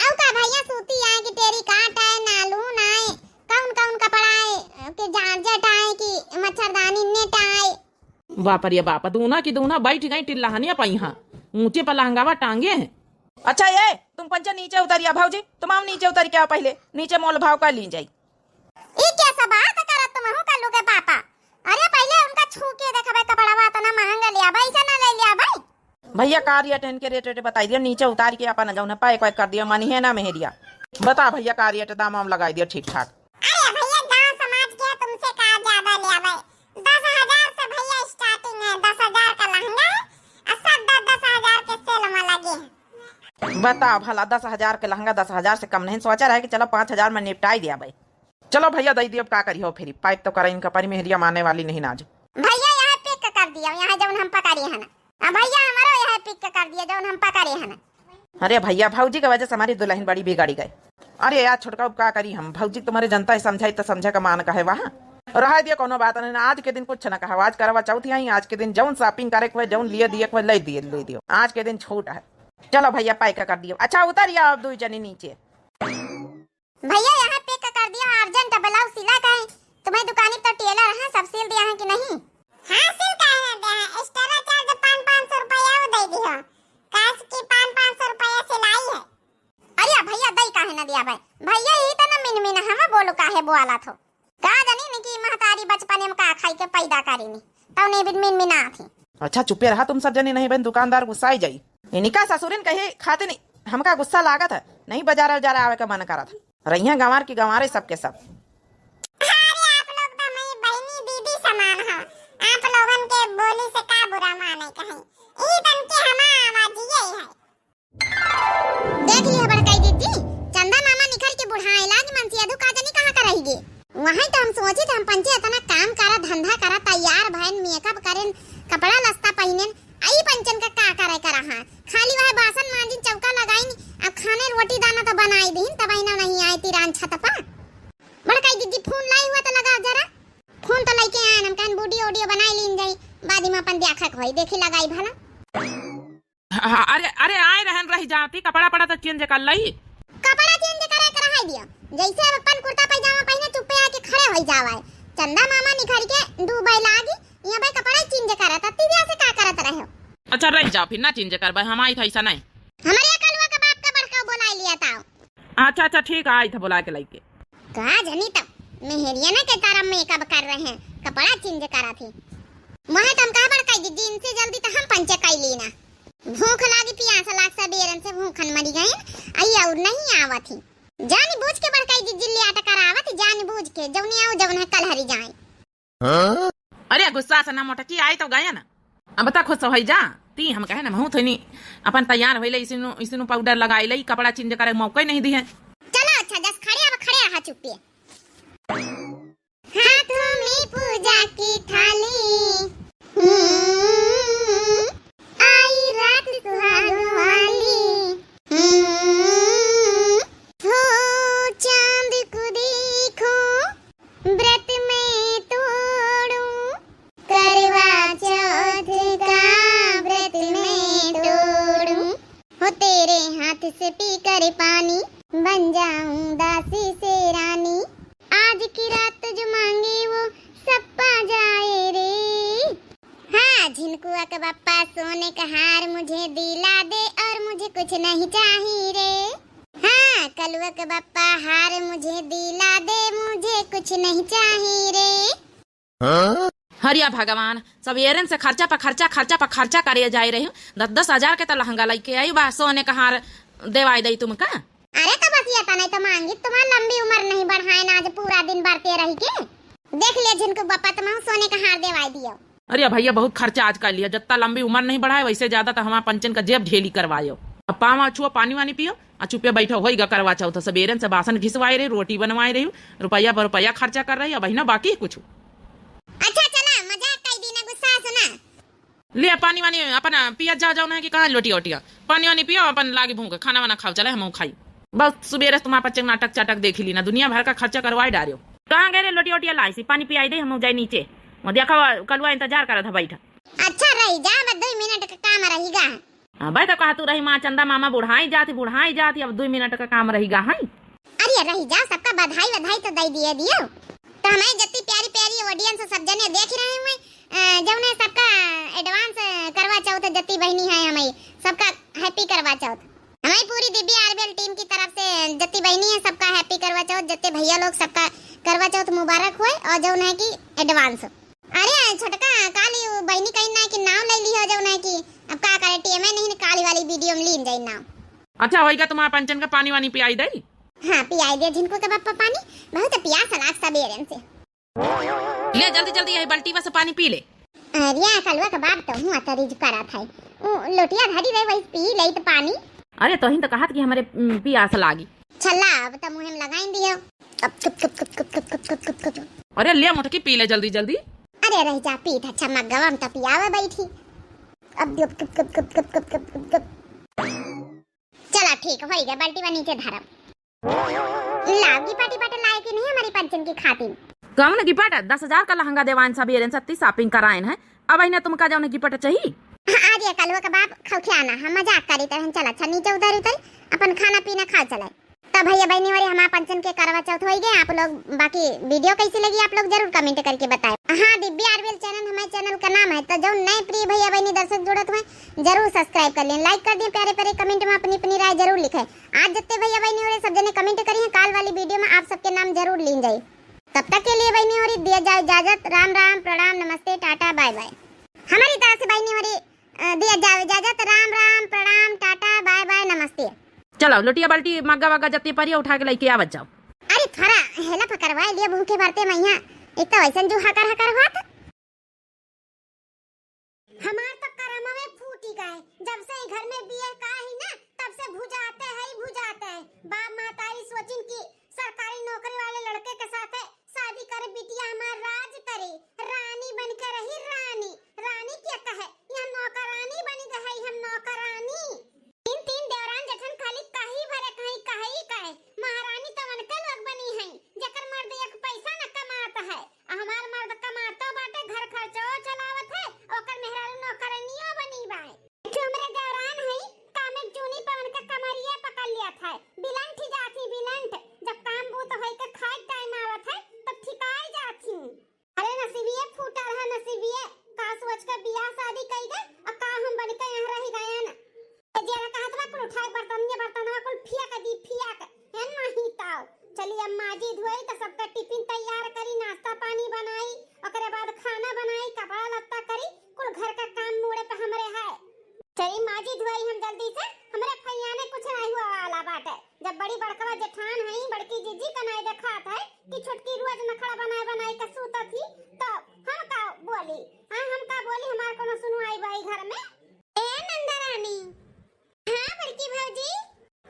औ का भैया सूती है कि टेरी काट है नालून है, कौन कौन कपड़ा है कि जारजेट है कि मच्छरदानी नेट है। बाप रे बाप, दूना की दूना बैठ गई टिल्लाहनिया पाई हाँ ऊंचे पर लहंगावा टांगे हैं। अच्छा ये तुम पंचा नीचे उतरिया भाजी, तुम आओ नीचे उतर के आओ, पहले नीचे मोल भाव का ली जाई। ई क्या सब बात करत तुम हो कल्लू के पापा? अरे पहले उनका छू के देखबे कपड़वा तना महंगा लिया भाई से ना ले लिया भाई। भैया कार्य टेन के रेट बताई दिया, नीचे उतार के अपन जाऊन पैक वैक कर दिया, मानी है ना मेहरिया। बता भैया कार्य दाम वाम लगाई दिया ठीक ठाक। अरे भैया गांव समाज के तुमसे का ज्यादा ले आवे। 10,000 से भैया स्टार्टिंग है, 10,000 का लहंगा और सब 10,000 के सेल में लगे हैं। बता भला 10,000 के लहंगा 10,000 से कम नहीं, सोचा रहा कि चलो 5,000 में निपटाई दिया भाई। चलो भैया दई दियो, का करी हो फिर पाइप तो करे, इनका परी मेहरिया माने वाली नहीं नाज। भैया यहाँ पिक कर दिया, यहाँ जब हम पकड़े हैं ना भैया हमारा यहाँ पिक कर दिया जब हम पकड़े हैं ना। अरे भैया भौजी की वजह से हमारी दुल्हन बड़ी बिगाड़ी गई। अरे यार छोटका का करी हम, भौजी तुम्हारे जनता है समझाई तो समझा का मान कहे वहाँ रहा दिया, कोनो बात नहीं। आज के दिन कुछ न कहा, आज करवा चौथी आई, आज के दिन जौन शॉपिंग करे को जौन लिए दिए को ले दियो, आज के दिन छूट है। चलो भैया पैक कर दियो। अच्छा उतरिया आप दो जनी नीचे। भैया यहाँ पिक कर दिया, अर्जेंट ब्लाउज सिला का है। तुम्हारी दुकान तो टेलर है, सब सिल दिया है कि नहीं? हां सिल का है दे, एक्स्ट्रा चार्ज 500 रुपया वो दे दियो। काश की 500 रुपया सिलाई है। अरे भैया दई काहे ना दिया भाई? भैया यही तो ना मिन हम बोलो काहे बोला थो का जानी नहीं कि महतारी बचपन में का खाई के पैदा करी नहीं तो नहीं बिन मिन थी। अच्छा चुपे रहा तुम सब जनी, नहीं बहन दुकानदार गुस्सा जाई। इनका ससुरिन कहे खाते नहीं, हमका गुस्सा लागत है नहीं, बाजार बाजार आवे का मन करा था। रहिया गंवार की गंवारे सबके सब। अरे आप लोग तो मेरी बहनी दीदी समान हो, आप लोगन के बोली से का बुरा माने कहीं। ई तन के हमा आवाज यही है। देख लिया बड़काई दीदी, चंदा मामा निखर के बुढ़ाए लाज मनसिया दु का जानी कहां करेगी। वहीं तो हम सोचे थे हम पंचे इतना काम करा धंधा करा तैयार भैन मेकअप करें कपड़ा लस्ता पहने आई पंचन का करे करा हां खाली वह बासन मांजिन चौका लगाई अब खाने रोटी दाना तो बनाई दीन तब ना नहीं आई तिरान छत पर। बड़काई दीदी फोन लाई हुआ तो लगा जरा फोन तो लेके आए हम कान वीडियो ऑडियो बनाई लीन जाई बादी में अपन देखा होई देखी लगाई भला। अरे अरे आए रहन रही जाती, कपड़ा पड़ा तो चेंज कर लई। कपड़ा चेंज करे करा है दियो, जैसे अपन कुर्ता पैजामा पहने चुप्पे आके खड़े हो जावे। चंदा मामा निखर के डूबे लागी यहाँ भाई कपड़ा चेंज करा तत्ती दिया से का करत रहे हो। अच्छा रह जाओ फिर ना चेंज कर भाई, हम आई था ऐसा नहीं। हमारे कलवा का बाप का बड़का बोला लिया था। अच्छा अच्छा ठीक है, आई था बुला के लेके। कहा जनी तब मेहरिया ना के तारा मेकअप कर रहे हैं कपड़ा चेंज करा थी वहाँ तुम कहा बड़काई दीदी इनसे जल्दी तो हम पंचे कर लेना। भूख लागी प्यास लाग सा बेरन से भूखन मरी गए आई और नहीं आवा थी। जानी बूझ के बड़काई दीदी ले आटा करावत जानी बूझ के जौनी आओ जौन है कल हरी जाए। अरे गुस्सा से ना मोटकी आई तो गया ना, अब बता खुद हो जा ती हम कहे ना महू थोनी अपन तैयार होइले इसिनु पाउडर लगाई लई कपड़ा चेंज करे मौका ही नहीं दी है। चलो अच्छा जस खड़े अब खड़े रहा चुप्पी। हाथों में पूजा की थाली आई रात सुहाग वाली हो चांद को देखो व्रत में तोड़ूं करवा चौथ का व्रत में तोड़ूं हो तेरे हाथ से पी कर पानी बन जाऊं दासी से रानी आज की रात जो मांगे वो सब पा जाए रे। हाँ झिनकुआ का बप्पा सोने का हार मुझे दिला दे और मुझे कुछ नहीं चाहिए रे। हाँ कलुआ का बप्पा हार मुझे दिला दे मुझे कुछ नहीं चाहिए रे। हरिया भगवान सब एरन से खर्चा पर खर्चा करे जाए रहे हो। 10-10 हजार के तो लहंगा लेके आई बा, सोने का हार देवाई दई तुमका। अरे तो बस ये नहीं तो मांगी तुम्हारी लंबी उम्र नहीं बढ़ाए ना, आज पूरा दिन बढ़ते रही के देख लिया जिनको बप्पा तुम सोने का हार देवाई दियो। अरे भैया बहुत खर्चा आज कर लिया, जितना लंबी उम्र नहीं बढ़ाए वैसे ज्यादा तो हमारा पंचन का जेब ढेली करवायो। अब पावा छुआ पानी वानी पियो और चुपे बैठो होगा करवा चौथ सबेरन से बासन घिसवाए रही रोटी बनवाए रही रुपया पर रुपया खर्चा कर रही है बहना बाकी कुछ। अच्छा चला मजाक कर दी ना गुस्सा सुना ले पानी वानी अपन पिया जाओ ना कि कहाँ लोटी ओटिया पानी वानी पियो अपन लागे भूख खाना वाना खाओ चले हम खाई बस सुबह तुम्हारा बच्चे नाटक चाटक देख ली ना दुनिया भर का खर्चा करवाए डालो। कहाँ गए लोटी ओटिया लाई सी पानी पियाई दे हम जाए नीचे देखो कलुआ इंतजार करा था बैठा। अच्छा रही जा बस 2 मिनट का काम रहेगा। हाँ भाई तो कहा तू रही माँ चंदा मामा बुढ़ाई जाती अब 2 मिनट का काम रहेगा। है अरे रही जा सबका बधाई तो दे दियो तो हमारी जितनी प्यारी ऑडियंस सब जने देख रहे हैं जब ने सबका एडवांस करवा चौथ जितनी बहनी है हमारी सबका हैप्पी करवा चौथ। हमारी पूरी दिव्य आरबीएल टीम की तरफ से जत्ती बहनी है सबका हैप्पी करवा चौथ, जत्ते भैया लोग सबका करवा चौथ मुबारक हुए और जो है कि एडवांस। अरे छोटका काली बहनी कहीं ना कि नाम ले ली हो जो है कि अब का करे टीएमए नहीं काली वाली वीडियो में लीन जाई नाम। अच्छा होएगा तुम्हारा पंचन का पानी वानी पियाई दई। हां पियाई दे जिनको के बापा पानी बहुत प्यास लाग सबेरन से। ले जल्दी जल्दी यही बाल्टी में से पानी पी ले। अरे कलवा का बाप तो हुआ तरीज करा था लोटिया धरी रही वही पी ले तो पानी। अरे तो ही तो कहा कि हमारे प्यास लागी। छल्ला अब तो मुंह में लगाई दियो अब cup cup cup cup cup cup cup cup cup. अरे ले मुटकी पी ले जल्दी जल्दी। अरे रह जा पी था छम्मा गवम तो पियावे बैठी अब cup cup cup cup cup cup cup cup cup. चला ठीक हो गया बाल्टी में नीचे धरम। लागी पाटी पाटे लाए कि नहीं हमारी पंचन की खातिर। कम ने गिपट 10,000 का लहंगा देवान सब ये सत्ती शॉपिंग करायन है। अब इन्हें तुम का जाओ ने गिपट चाहिए। आज ये कलवा का बाप खौखियाना हम मजाक करी तरह चला अच्छा नीचे उधर उतर अपन खाना पीना खा चले। तब भैया बहनी वाली हमारा पंचन के करवा चौथ हो गए। आप लोग बाकी वीडियो कैसी लगी आप लोग जरूर कमेंट करके बताएं। हाँ दिव्य आरबीएल चैनल हमारे चैनल का नाम है तो जो नए प्रिय भैया बहनी दर्शक जुड़त हुए जरूर सब्सक्राइब कर लें, लाइक कर दें, प्यारे प्यारे कमेंट में अपनी अपनी राय जरूर लिखें। आज जितने भैया बहनी हो सब जने कमेंट करी है काल वाली वीडियो में आप सबके नाम जरूर लीन जाए। तब तक के लिए बहनी हो दिया जाए इजाजत। राम राम प्रणाम नमस्ते टाटा बाय बाय। हमारी तरफ से बहनी हो दिया जाए इजाजत। राम राम प्रणाम टाटा बाय बाय नमस्ते। चलो लोटिया बाल्टी मग्गा वग्गा जत्ती परिया उठा के लेके आवत जाओ। अरे थोड़ा हेला पकड़वा लिए भूखे भरते मैया एक तो वैसन जो हकर हकर हुआ था हमार तो करम में फूटी गए जब से घर में बिया का है ना तब से भुजाते है बाप महतारी सोचिन की सरकारी नौकरी वाले लड़के के साथ शादी करे बिटिया हमार राज करे रानी बन के रही रानी रानी क्या कहे यह नौकरानी बनी गई हम नौकरानी। तीन तीन देवरान जठन खाली कहीं भरे कहीं महारानी तो मन के लोग बनी है जकर मर्द एक पैसा न कमाता है हमार मर्द कमाता बाटे घर खर्चो चलावत है ओकर मेहरारू नौकरानियो बनी बाए। हमरे देवरान है काम में चूनी पवन के कमरिया पकड़ लिया था बिलंठ जाती बिलंठ जब काम बूत होई के खाए टाइम आवत है तब ठिकाई जाती। अरे नसीबिये फूटा रहा नसीबिये का सोच के बियाह शादी कई गए और का हम बन के यहां रह गए ना जेरा कहत बा कुल उठाए बर्तन कुल फिया के है नहीं ताव। चलिए अम्मा जी धोई तो सबका टिफिन तैयार करी नाश्ता पानी बनाई ओकरे बाद खाना बनाई कपड़ा लत्ता करी कुल घर का काम मोड़े पे हमरे है। चली माँ जी धोई हम जल्दी से हमरे भैया ने कुछ नहीं हुआ वाला बाटे जब बड़ी बड़का जेठान है बड़की जीजी का नहीं देखा है कि छोटकी रोज नखड़ा बनाए के सूता थी तो हम का बोली हमार कोनो सुनवाई बाई घर में। ए नंदरानी हाँ बड़की भौजी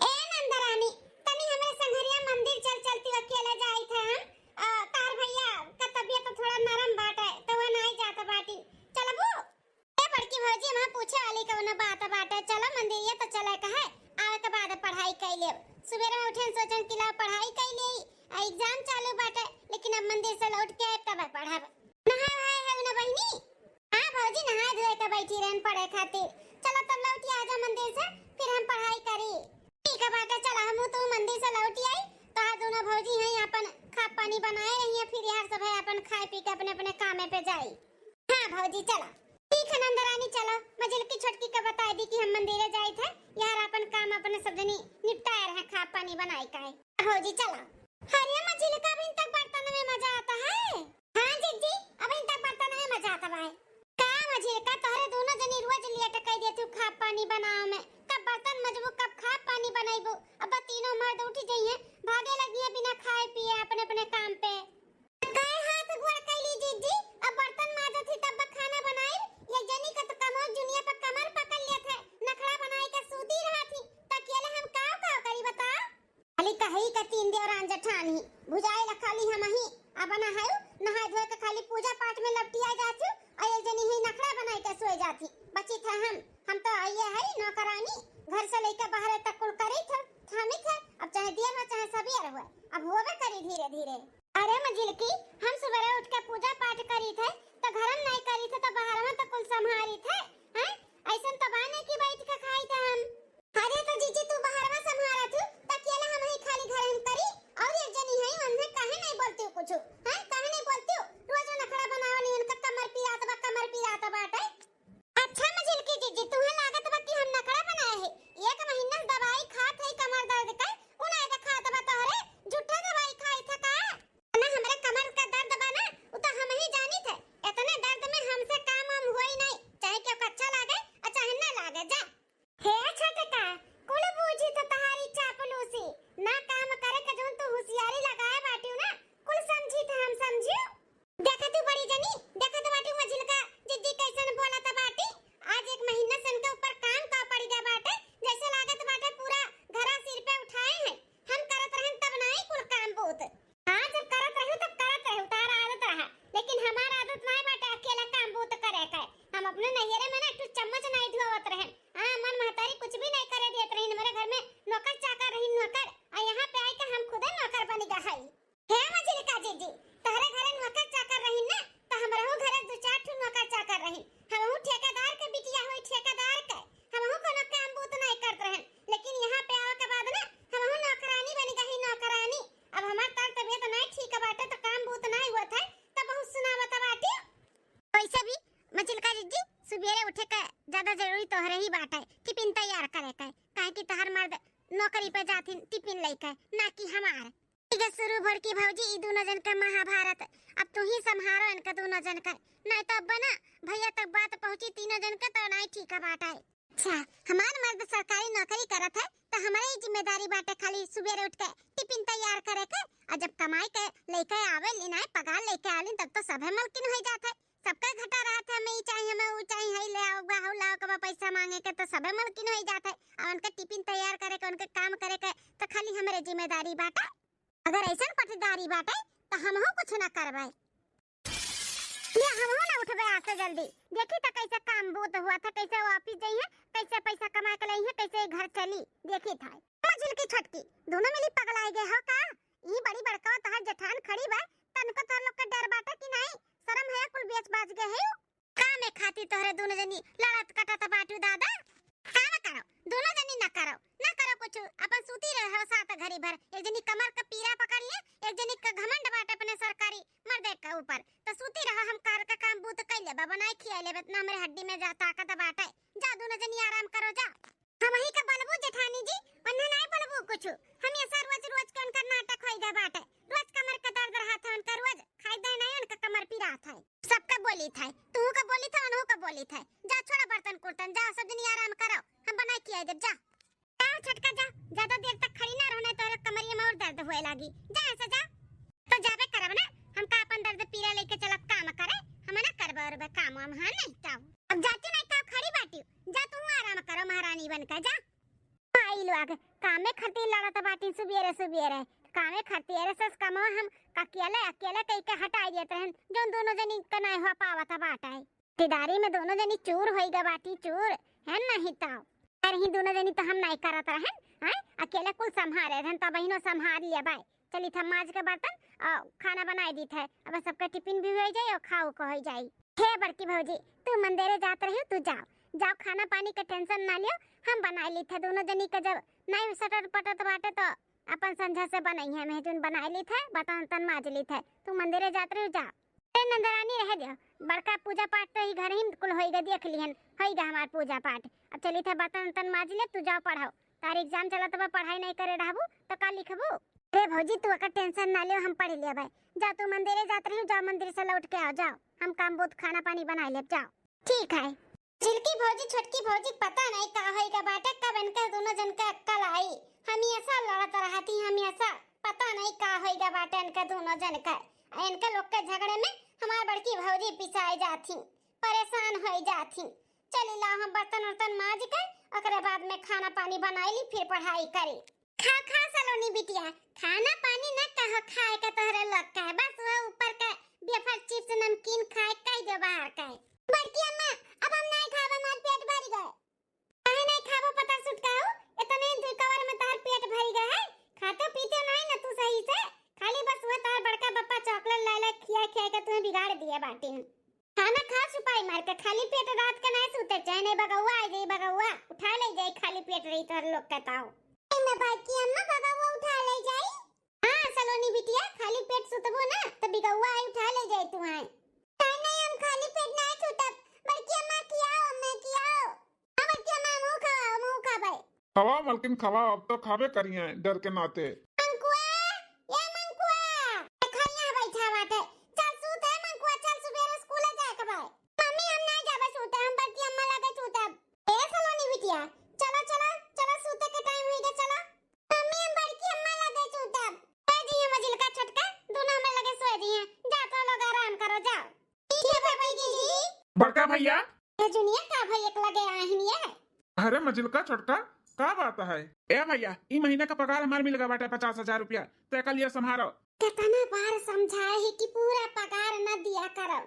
ए नंदरानी तनी हमें संघरिया मंदिर चलती अकेले जाई थे हम तार भैया का तबीयत तो थोड़ा नरम बाटे तो वो नहीं जाता बाटी चलबू। ए बड़की भौजी हम पूछे वाली कौनो बात बाटे चलो मंदिर ये तो चले कहे आवे के बाद पढ़ाई कर ले सुबह में उठे सोचन कि ला पढ़ाई कर ले एग्जाम चालू बाटे लेकिन अब मंदिर से लौट के तब पढ़ब नहाए भाई है ना बहनी। हां भौजी नहाए धोए के बैठी रहन पढ़े खातिर चलो तब लौटी आजा मंदिर से फिर हम पढ़ाई करी। ठीक है बाटा चला हम तो मंदिर से लौटी आई तो आज दोनों भौजी हैं अपन खा पानी बनाए रही है फिर यार सब है अपन खाए पी के अपने अपने काम पे जाई। हां भौजी चला ठीक है नंदरानी चलो मजल की छोटकी का बता दी कि हम मंदिर जाए थे यार अपन काम अपने सब जनी निपटाए रहे खा पानी बनाई का है भौजी चला। अरे मजल का अभी तक बर्तन में मजा आता है। हां जीजी अभी तक बर्तन में मजा आता है का मजल का तोहरे दोनों जनी रोज लिए टकाई दे तू खा पानी बनाओ में कब बर्तन मजबू कब खा पानी बनाईबो अब तीनों मर्द उठ जाइए भागे लगी है बिना खाए पिए अपने अपने काम पे काय हाथ गोड़ कैली जीजी अब बर्तन माजो थी तब खाना बनाई ये जनी का तो कमर जुनिया पे कमर पकड़ लिया था नखड़ा बनाई के सूती रहा थी तकियाले हम काव करी बता खाली कही का तीन देवरान जठानी बुझाए ला खाली हम ही अब ना है नहाए धोए के खाली पूजा पाठ में लपटिया जाती और ये जनी ही नखड़ा बनाई के सोए जाती बची था हम तो ये है नौकरानी घर से लेकर बाहर तक कुल करी थे थामी थे अब चाहे दिया हो चाहे सवेर हो अब होवे करी धीरे धीरे। अरे मजिल की हम सवेरे उठ के पूजा पाठ करी थे तो घर में नहीं करी थे तो बाहर में तो कुल संभारी थे हैं ऐसा तो बाने की बैठ के खाई थे हम। अरे तो जीजी तू बाहर में संभारा थी तकियाला हम ही खाली घर में करी और ये जनी है उन्हें काहे नहीं बोलती हो कुछ हैं काहे नहीं बोलती हो रोज नखड़ा बनावनी उनका कमर पिराता बाटे। अच्छा मजिल की जीजी तुम्हें लागत बा कि हम नखड़ा बनाए है एक महीना दवाई है मजिलका जीजी तोहरे घरे नौकर चाकर रही ना तो हमरहु घरे दो चार ठो नौकर चाकर रही हमहु ठेकेदार के बिटिया होई ठेकेदार के हमहु कोनो काम बूत नहीं करत रहन लेकिन यहाँ पे आवे के बाद ना हमहु नौकरानी बन गई नौकरानी अब हमार तार तबियत नहीं ठीक बाटे तो काम बूत नहीं होत है तब बहुत सुनावत बाटे वैसे भी मजिलका जीजी सुबेरे उठे के ज्यादा जरूरी तोहरे ही बाटे टिफिन तैयार करे के काहे कि तहर मर्द नौकरी पे जाथिन टिफिन लेके ना कि हमार ठीक है शुरू भर की भौजी ई दोनों जन का महाभारत अब तू ही संभारो इनका दोनों जन का नहीं तो अब ना भैया तक बात पहुंची तीनों जन का तो नहीं ठीक बाटा है अच्छा हमार मर्द सरकारी नौकरी करत है तो हमारे ही जिम्मेदारी बाटे खाली सुबेरे उठ के टिफिन तैयार करे के और जब कमाई के लेके आवे लेना पगार लेके आलिन तब तो सबे मलकिन हो जात है सबका घटा रहा था हमें ही चाहिए हमें वो चाहिए है ले आओ बाहु लाओ कब पैसा मांगे के तो सबे मलकिन हो जात है और उनका टिफिन तैयार करे के उनके काम करे के तो खाली हमारे जिम्मेदारी बाटे अगर ऐसा पटदारी बाटे तो हमहु कुछ ना करबै ये हमहु ना उठबे आसे जल्दी देखी तो कैसे काम बूत हुआ था कैसे वो ऑफिस जाइए कैसे पैसा कमा के लई है कैसे घर चली देखी था मजिल की छटकी दोनों मिली पगलाए गए हो का ई बड़ी बड़का तोहर जेठान खड़ी बा तनको तोहर लोग का डर बाटे कि नहीं शर्म है कुल बेच बाज गए है का में खाती तोहरे दोनों जनी लड़त कटत बाटू दादा काम करो दोनों जनी ना करो कुछ अपन सूती रहे हो साथ घड़ी भर एक जनी कमर का पीरा पकड़ लिए एक जनी का घमंड बाटे अपने सरकारी मर्दे के ऊपर तो सूती रहो हम कार का काम बूत कर ले बनाई खिया ले इतना हमरे हड्डी में जा ताकत बाटे जा दोनों जनी आराम करो जा हम ही का बलबू जेठानी जी वन्ना नहीं बलबू कुछ हम ऐसा रोज के उनका नाटक होई गए बाटे रोज कमर का दर्द रहा था उनका रोज खाई दे नहीं उनका कमर पीरा था सबका बोली था तू का बोली था उन्हों का बोली था जा छोड़ा बर्तन कुर्तन जा सब जनी आराम करो हम बनाई खिया दे जा छटका जा ज्यादा देर तक खड़ी ना रहने तो कमरिया में और दर्द होए लागी जा ऐसा जा तो जाबे करब ना हम का अपन दर्द पीरा लेके चलब काम करे हम ना करब और काम हम हां नहीं ताऊ अब जाती नहीं ताऊ खड़ी बाटी जा तू आराम करो महारानी बनकर जा आई लोग काम में खती लड़त बाटी सुबेरे काम में खती रे सस काम हम अकेले कई के हटाई देत रहन जो दोनों जनी का नहीं हो पावत बाटा है तिदारी में दोनों जनी चूर होई ग बाटी चूर है नहीं ताऊ ही दोनों जनी तो हम नहीं करत रहन हैं अकेले कुल संभाले रहन तब बहिनो संभाल लिया बाय चली था माज के बर्तन और खाना बनाई दी थे अब सबका टिफिन भी हो जाए और खाओ को हो जाए हे बड़की भौजी तू मंदिरे जात रही तू जाओ खाना पानी का टेंशन ना लियो हम बना ली थे दोनों जनी का जब नहीं सटट पटत बाटे तो अपन संझा से बनाई है मैं जोन बनाई ली थे बर्तन तन माज ली थे तू मंदिरे जात रही जा नंदरानी रह दियो बड़का पूजा पाठ तो ही घर ही कुल होइगा देख लिहन होइगा हमार पूजा पाठ अब चली थे बर्तन तन माज ले तू जाओ पढ़ाओ तार एग्जाम चलत बा पढ़ाई नहीं करे रहबू तो का लिखबू रे भौजी तू का टेंशन ना लियो हम पढ़ लिया भाई जा तू मंदिरे जात रही जाओ मंदिर से लौट के आओ जाओ हम काम बहुत खाना पानी बना ले जाओ ठीक है झिलकी भौजी छोटकी भौजी पता नहीं का होइगा बाटे कब इनका दोनों जन का अक्कल आई हम ऐसा लड़त रहती हम ऐसा पता नहीं का होइगा बाटे इनका दोनों जन का इनके लोग के झगड़े में हमार बड़की भौजी पिसाई जाथी परेशान हो जाथी चली ला हम बर्तन वर्तन माज के ओकरे बाद में खाना पानी बनाई ली फिर पढ़ाई करी खा सलोनी बिटिया खाना पानी न कहो खाए के तोहरे लोग का है बस वो ऊपर का वेफर चिप्स नमकीन खाए कई दो बाहर का बड़की अम्मा अब हम नहीं खाबे हमार पेट भर गए काहे नहीं खाबो पता सुटकाओ इतने दुई कवर में तार पेट भर गए है खाते पीते नहीं ना तू सही से खाली बस वो तार बड़का बप्पा चॉकलेट ला खिया के तुम्हें बिगाड़ दिया बाटी खाना खा छुपाई मार के खाली पेट रात के नहीं सोते चाहे नहीं बगौआ आ जाई बगौआ उठा ले जाए खाली पेट रही तो लोग कहताओ मैं बाकी अम्मा बगौआ उठा ले जाई हां सलोनी बिटिया खाली पेट सुतबो ना तो बगौआ आई उठा ले जाए तू आए नहीं हम खाली पेट नहीं सुतब बल्कि अम्मा खियाओ मैं खियाओ अब बल्कि अम्मा मुंह खाबे खवा मलकिन खवा अब तो खावे करिए डर के नाते बड़का भैया जुनिया का भाई एक लगे आहिनिया अरे मजिलका छोटका का बात है ए भैया ई महीने का पगार हमार मिल गया बाटे 50,000 रुपया ते का लिए संभारो कितना बार समझाए है कि पूरा पगार न दिया करो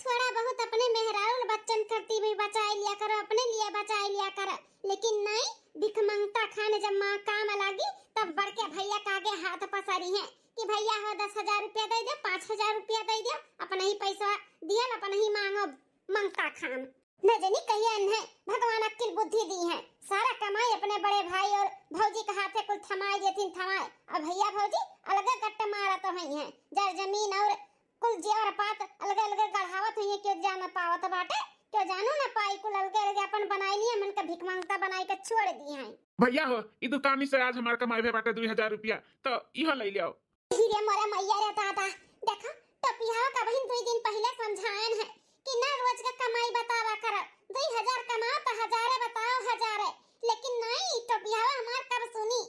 थोड़ा बहुत अपने मेहरारू बच्चन करती भी बचा लिया करो अपने लिए बचा लिया करो लेकिन नहीं भिख मांगता खाने जब माँ काम लगी तब बड़के भैया का आगे हाथ पसारी है कि भैया हो 10,000 रुपया दे दे, 5,000 रुपया दे दे, अपना ही पैसा दिया, अपना ही मांगो, मांगता खाम। न जानी कहिए इन्हें भगवान अक्ल बुद्धि दी है, सारा कमाई अपने बड़े भाई और भौजी के हाथे कुल थमाई देथिन थमाए, और भैया भौजी अलग गट्टा मारा तो ही है, जर जमीन और कुल जेवर पात अलग अलग गढ़ावत हुई है, क्यों जान पावत बाटे, क्यों जानू न पाई, कुल अलग अलग अपन बनाई लिए, मन का भिख मांगता बनाई के छोड़ दी है। भैया हो ई दुकानी से आज हमार कमाई भे बाटे 2,000 रुपया, तो इहो ले लियो। हीरे मोरा मैया रे दादा, देखा टपिया का बहन 2 दिन पहले समझायन है कि ना रोज का कमाई बतावा कर, 2,000 कमाओ तो हजारे बताओ हजारे, लेकिन नहीं टपिया हमार कब सुनी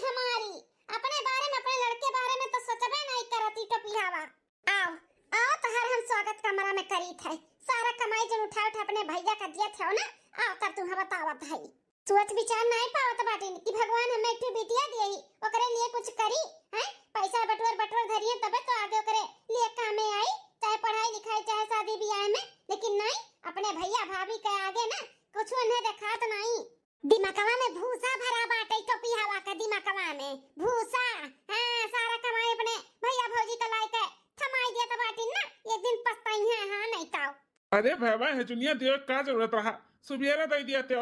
हमारी, अपने बारे में अपने लड़के बारे में तो सोचबे नहीं करती टपियावा। आओ आओ तो हर हम स्वागत कमरा में करी थे, सारा कमाई जो उठा अपने भैया का दिया थे ना, आओ तब तुम्हें बतावत है। सोच विचार नहीं पावत बाटे कि भगवान हमें एक बिटिया दिए ही, ओकरे लिए कुछ करी हैं, पैसा बटोर धरिए तबे तो आगे ओकरे लिए कामे आई, चाहे पढ़ाई लिखाई चाहे शादी ब्याह में, लेकिन नहीं अपने भैया भाभी के आगे ना कुछ उन्हें देखात नहीं। दिमागवा में भूसा भरा बाटे, टोपियावा का दिमागवा में भूसा, हां सारा कमाई अपने भैया भौजी का लाई के थमाई दिया तो बाटी ना, एक दिन पछताई है। हां नहीं ताओ अरे भैया है जुनिया देव का जरूरत रहा, सुबेरे दे दिया ते।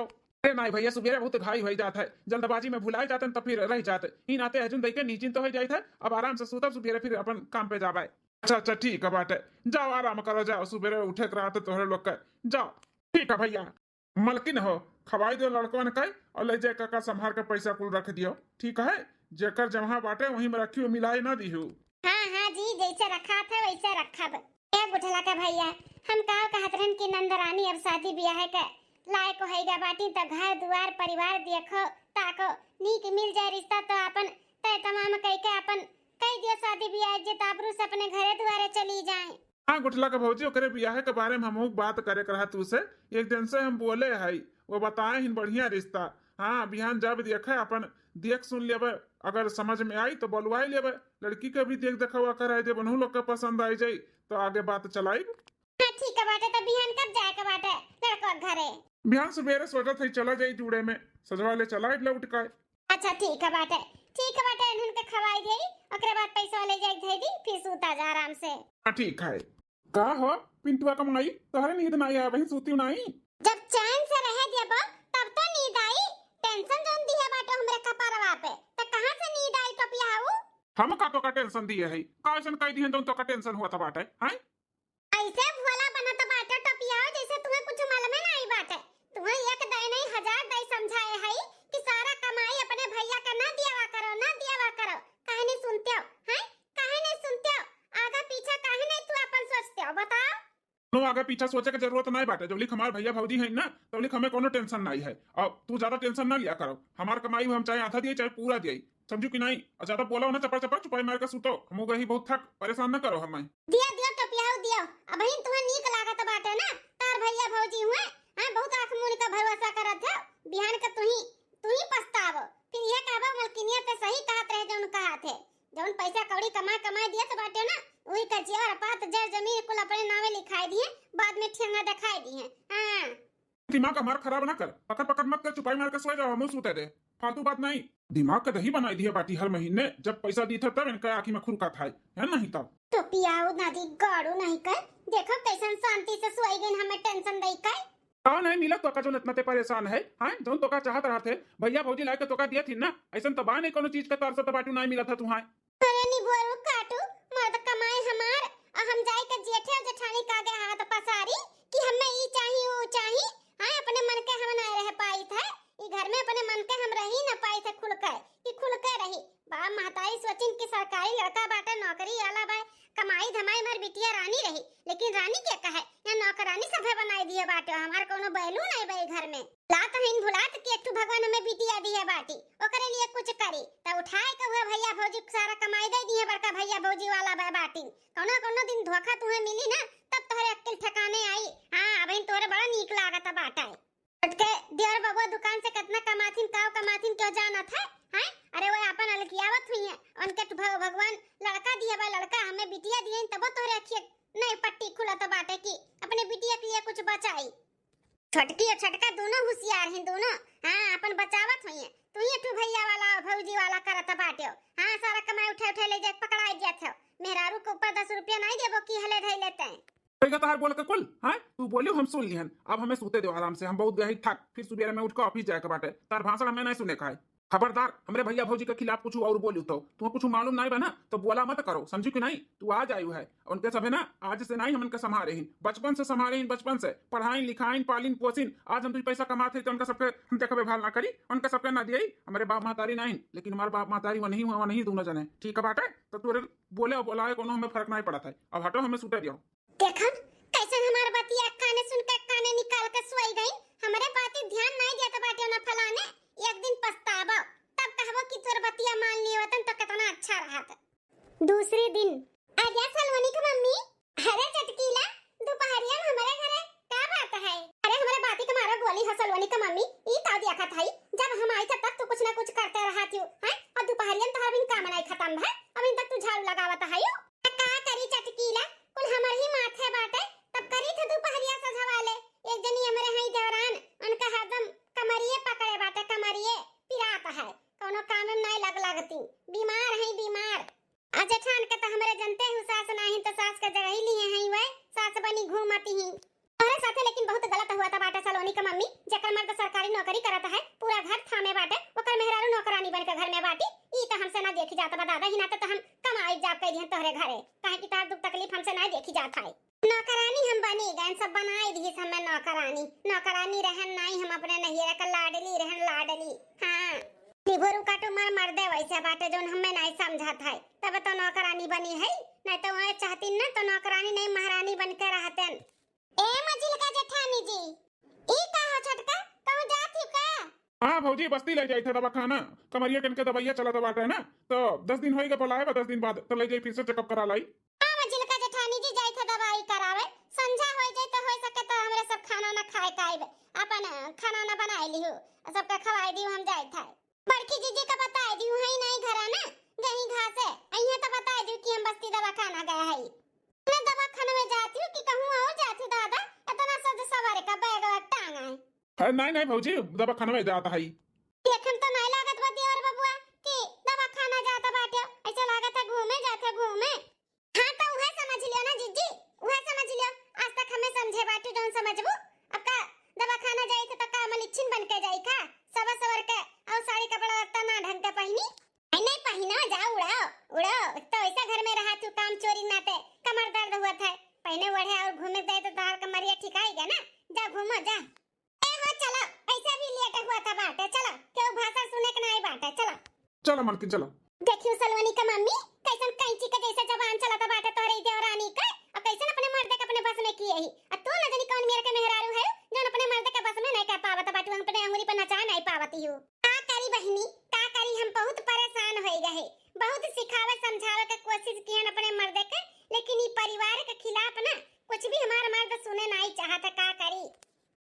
अरे नहीं भैया सुबेरे बहुत घाई हो जाता है, जल्दबाजी में भुलाए जाते हैं तो फिर रह जाते ही नाते हजून दे के नीचिन तो हो जाए था, अब आराम से सुतब सुबेरे फिर अपन काम पे जावे। अच्छा ठीक है बाटे, जाओ आराम करो, जाओ सुबेरे उठे के रहते तोहरे लोग के, जाओ ठीक है भैया। मलकिन हो खवाई दो लड़कन के और ले जाए काका संभाल के पैसा कुल रख दियो, ठीक है, जेकर जहाँ बाटे वहीं में रखियो, मिलाए ना दियो। हाँ जी जैसे रखा था वैसे रखब। ए बुढ़ला का भैया हम कहा कहत रहन कि नंदरानी अब शादी ब्याह के लायक होइगा बाटी, तो घर दुआर परिवार देखो ताको नीक मिल जाए रिश्ता, तो अपन तय तमाम कह के अपन कह दियो शादी ब्याह जे ताबरू से अपने घरे दुआरे चली जाए। हाँ गुठला का भौजी ओकरे ब्याह के बारे में हम बात करे करा तू से, एक दिन से हम बोले है, वो बताए हिन बढ़िया रिश्ता। हाँ बिहान जब देखे अपन देख सुन लेबे, अगर समझ में आई तो बोलवाई लेबे, लड़की के भी देख देखा कराई दे, बनहु लोग के पसंद आई जाई तो आगे बात चलाई। हाँ ठीक है बाटे, तो बिहान कब जाए के बाटे लड़का घरे? बिहान सवेरे सोचत है चला जाई जुड़े में, सजवा ले चला लौट के। अच्छा ठीक है बाटे इन्हन के खवाई देई, ओकरे बाद पैसा ले जाई दे दी, फिर सूता जा आराम से। हाँ ठीक है। का हो पिंटुआ कमाई तोहरे नींद नहीं आया, वही सूती नहीं? जब चैन से रह दिया तब तो नींद आई, टेंशन जोन दी है बाटे हमरे कपड़वा पे, तो कहां से नींद आई टोपियाऊ? हम का तो का टेंशन दिए है, का ऐसन कह दिहन तो का टेंशन हुआ बाटे हैं? ऐसे भोला बनत बाटे टोपियाऊ जैसे तुम्हें कुछ मालूम नहीं बाटे। तुम्हें एक दई नहीं 1000 दई समझाए है कि सारा कमाई अपने भैया का ना दियावा करो, काहे नहीं सुनते हो हैं? काहे नहीं सुनते हो? आगे पीछे काहे नहीं तू अपन सोचते हो बताओ? नो आगे पीछे सोचे के जरूरत नहीं बाटे, जब लिख हमारे भैया भौजी है ना तो लिख हमें कोनो टेंशन नहीं है, और तू ज्यादा टेंशन ना लिया करो, हमार कमाई हम चाहे आधा दिए चाहे पूरा दिए, समझू कि नहीं? और ज्यादा बोला ना चपा चुपाई मार के सुतो, हम गई बहुत थक, परेशान न करो हमें। दिया टोपियाऊ दियो, अब बहन तुम्हें नीक लागत बाटे ना, तार भैया भौजी हुए हां बहुत आंख मुन का भरोसा करत है, बिहान का तू ही पछतावो, फिर ये कहबो मलकिनिया ते सही कहत रहे जौन कहा थे, जौन पैसा कौड़ी कमा दिया तो बाटे ना वही का जेवर पात जर जमीन कुल अपने नामे लिखाई दिए, बाद में ठेंगा दिखाई दिए। हां दिमाग हमारा खराब ना कर, पकड़ मत कर, चुपाई मार के सो जाओ, हम सूते दे, फालतू बात नहीं। दिमाग का दही बनाई दिया बाटी हर महीने, जब पैसा दी था तब इनका आँखी में खुरका था, है नहीं तब तो पियाऊ नदी गाड़ू नहीं कर, देखो कैसन शांति से सोई गई, हमें टेंशन दई कर। कौन नहीं मिला तो का जो इतना परेशान है, हाँ जो तो का चाहत रहा थे भैया भौजी लाए के तो का दिया थी ना, ऐसा तो बा नहीं कोनो चीज का तरस तो बाटू नहीं मिला था तुम्हारे। अरे नी बोरू काटू मर्द कमाए हमार, और हम जाए के जेठे और जेठानी का आगे हाथ पसारी कि हमें ई चाहिए वो चाहिए, हां अपने मन के हम ना रह पाई थे, ई घर में अपने मन के हम रही ना पाई थे खुल के रही। बा महतारी सोचिन कि सरकारी लड़का बाटे नौकरी वाला बा, कमाई धमाई मार बिटिया रानी रही, लेकिन रानी क्या कहे या नौकरानी सभे बनाई दिए बाटे, हमार कोनो बैलू नहीं बई घर में। लात हिन भुलात कि एकटू भगवान हमें बिटिया दी है बाटी, ओकरे लिए कुछ करी त उठाए के हुआ भैया भौजी सारा कमाई दे दी है, बड़का भैया भौजी वाला बा बाटी, कोनो दिन धोखा तुम्हें मिली ना तब तोहरे अक्ल ठिकाने आई। हां अबहिन तोरे बड़ा नीक लागत बाटा के देवर बबुआ दुकान से कितना कमाथिन क्यों जानत है हैं? अरे वो अपन अलगियावत हुई है, उनके भगवान लड़का दिया बा, लड़का हमें बिटिया दिए तब तोरे अखिए नहीं पट्टी खुलत बाटे की अपने बिटिया के लिए कुछ बचाई। छोटकी और छोटका दोनों होशियार हैं दोनों, हां अपन बचावत हुई है, तू ही ठू भैया वाला भौजी वाला करत बाटे। हां सारा कमाई उठा उठा ले जाके पकड़ाई जात हो। मेहरारू के ऊपर 10 रुपया नहीं देबो की हले धई लेते हैं। कहेगा तार बोल के कुल हां तू बोलियो हम सुन लिहन। अब हमें सूते दो आराम से, हम बहुत गही थक, फिर सुबह में उठ के ऑफिस जाए के बाटे। तार भाषण हमें नहीं सुने का है। खबरदार हमरे भैया भौजी के खिलाफ कुछ और बोलू तो तुम्हें कुछ मालूम नहीं बना तो बोला मत करो, समझी कि नहीं। तू आज आयु है उनके सब है ना, आज से नहीं हम उनके संभाले ही, बचपन से संभाले ही, बचपन से पढ़ाई लिखाई पालिन पोसिन। आज हम 2 पैसा कमाते तो उनका सबके हम देखबे भाल ना करी, उनके सबके ना दिए। हमारे बाप महतारी नहीं, लेकिन हमारे बाप महतारी वो नहीं दोनों जने ठीक है बाटे। तो तू बोले बोला कोनो हमें फर्क नहीं पड़ा था। अब हटो हमें सुते दियो। देखन कैसे हमार बतिया काने सुन के काने निकाल के सोई गई। हमारे बाती ध्यान नहीं देत बाटे ना फलाने। एक दिन पछतावा तब कहबो कि तोर बतिया मान लियो वतन तो कितना अच्छा रहत। दूसरे दिन आजा सलवनी की मम्मी। अरे चटकीला दोपहरिया में हमारे घरे क्या बात है? अरे हमारे बाती के मारा गोली है सलवनी की मम्मी। ई ताव दिया खत है जब हम आई तब तू कुछ ना कुछ करते रहा थी हैं, और दोपहरिया में तो बिन काम नहीं खत्म है। अभी तक तू झाड़ू लगावत है। का करी चटकीला कुल हमर ही माथे बाटे तब करी थे दोपहरिया सजवाले। एक जनी हमरे हई देवरान उनका हरदम कमरिए पकड़े बाटे, कमरिए पिरात है, कोनो काम में नहीं लगती। बीमार है बीमार। आज ठान के तो हमरे जनते हूँ सास नहीं तो सास के जगह ही लिए हैं वे सास बनी घूमती ही। अरे साथे लेकिन बहुत गलत हुआ था बाटे सलोनी का मम्मी। जकर मर्द सरकारी नौकरी करता है पूरा घर थामे बाटे, ओकर मेहरारू नौकरानी बन के घर में बाटी। ई तो हमसे ना देखी जाता बा दादा ही ना तो हम कमाई जाब कई दिन तोहरे घरे काहे कि तार दुख तकलीफ हमसे ना देखी जात है। नौकरानी हम बनी गए, सब बनाई दी हमें नौकरानी रहन नहीं, हम अपने नहीं रख लाडली रहन लाडली। हां निभोरू काटो मार मर्दे वैसे बाटे जोन हमें नहीं समझत है। तब तो नौकरानी बनी है, नहीं तो वह चाहती ना तो नौकरानी नहीं महारानी बन के रहतन। ए मजिल का जेठानी जी ई का हो छटका कहूं जात ही का? हाँ भौजी बस्ती ले जाई थे दवा खाना, कमरिया के इनके दवाइया चला दवा है ना, तो 10 दिन होएगा बोला है, 10 दिन बाद तो ले जाई फिर से चेकअप करा लाई। हां मजिल का जेठानी जी जाई थे दवाई करावे, संझा हो जाए तो हो सके तो हमरे सब खाना ना खाए काइब अपन खाना ना बनाई लियो, सबका खवाई दी हम जाई थे। बड़की जीजी का बताए दी है नहीं घरा ना गई घास है अइया तो बताए दी कि हम बस्ती दवा खाना गए है। मैं दवा खाने में जाती हूं कि कहूं और जाती दादा इतना सज सवारे का बैग टांगा है। नहीं भौजी दवा खाना में जाता है। देखन तो नहीं लागत बदी और बबुआ कि दवा खाना जाता बाटे, ऐसा लागत है घूमे जाते घूमे। हां तो वह समझ लियो ना जीजी, वह समझ लियो। आज तक हमें समझे बाटे जोन समझबू। अब का दवा खाना जाई थे तो का मलिच्छिन बन के जाई का सवर के और साड़ी कपड़ा तना ढंग के पहनी नहीं पहना जा उड़ाओ तो ऐसा घर में रहा तू काम चोरी नाते कमर दर्द हुआ था पहने बढ़े और घूमे गए तो तार कमरिया ठीक आएगा ना। जा घूमो जा। ए हो चलो ऐसा भी लेट हुआ था बाटे, चलो क्यों भाषा सुने के नहीं बाटे, चलो मलकिन चलो। देखियो सलवनी का मम्मी कैसन कैंची के जैसा जबान चलाता बाटे तोरे देवरानी का, और कैसन अपने मर्द के अपने बस में किए ही। और तू न जानी कौन मेरे के मेहरारू है जो अपने मर्द के बस में नहीं कर पावत बाटे, अपने अंगुली पर नचा नहीं पावती हूं। का करी बहनी का करी, हम बहुत परेशान हो गए, बहुत सिखावे समझावे के कोशिश किए अपने मर्द के, लेकिन ये परिवार के खिलाफ ना कुछ भी हमारा मर्द सुने नहीं चाहता। का करी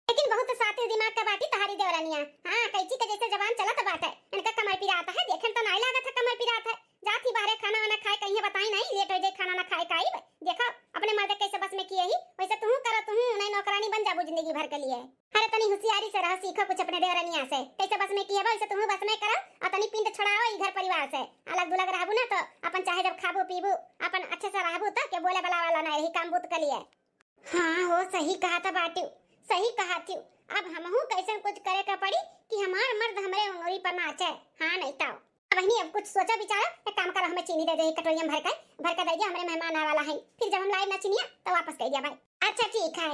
लेकिन बहुत साथी दिमाग का बाटी तहारी देवरानिया। हां कैची के जैसे जबान चलत बाटे, इनका कमर पिराता है, देखन तो नहीं लागत है कमर पिराता है। जाती बाहर खाना वाना खाए कहीं बताई नहीं लेट हो जाए खाना ना खाए काई। देखो अपने मर्द कैसे बस में किए ही वैसे तू करो, तू नहीं नौकरानी बन जाबू जिंदगी भर के लिए। अरे तनी होशियारी से रह, सीखो कुछ अपने देवरानिया से, कैसे बस में किए वैसे तू बस में करो और तनी पिंड छुड़ाओ इधर परिवार से। अलग दुलग रहबू ना तो अपन चाहे जब खाबू पीबू अपन अच्छे से रहबू तो के बोले वाला वाला नहीं काम बुत के लिए। हां हो सही कहा था बाटू, सही कहा थी। अब हमहू कैसे कुछ करे का पड़ी कि हमार मर्द हमरे उंगली पर नाचे। हां नहीं तो बहनी अब कुछ सोचा विचारा, एक काम करो हमें चीनी दे दे कटोरिया में भर के दे दिया, हमारे मेहमान आने वाला है, फिर जब हम लाए ना चीनिया तो वापस कर दिया भाई। अच्छा ठीक है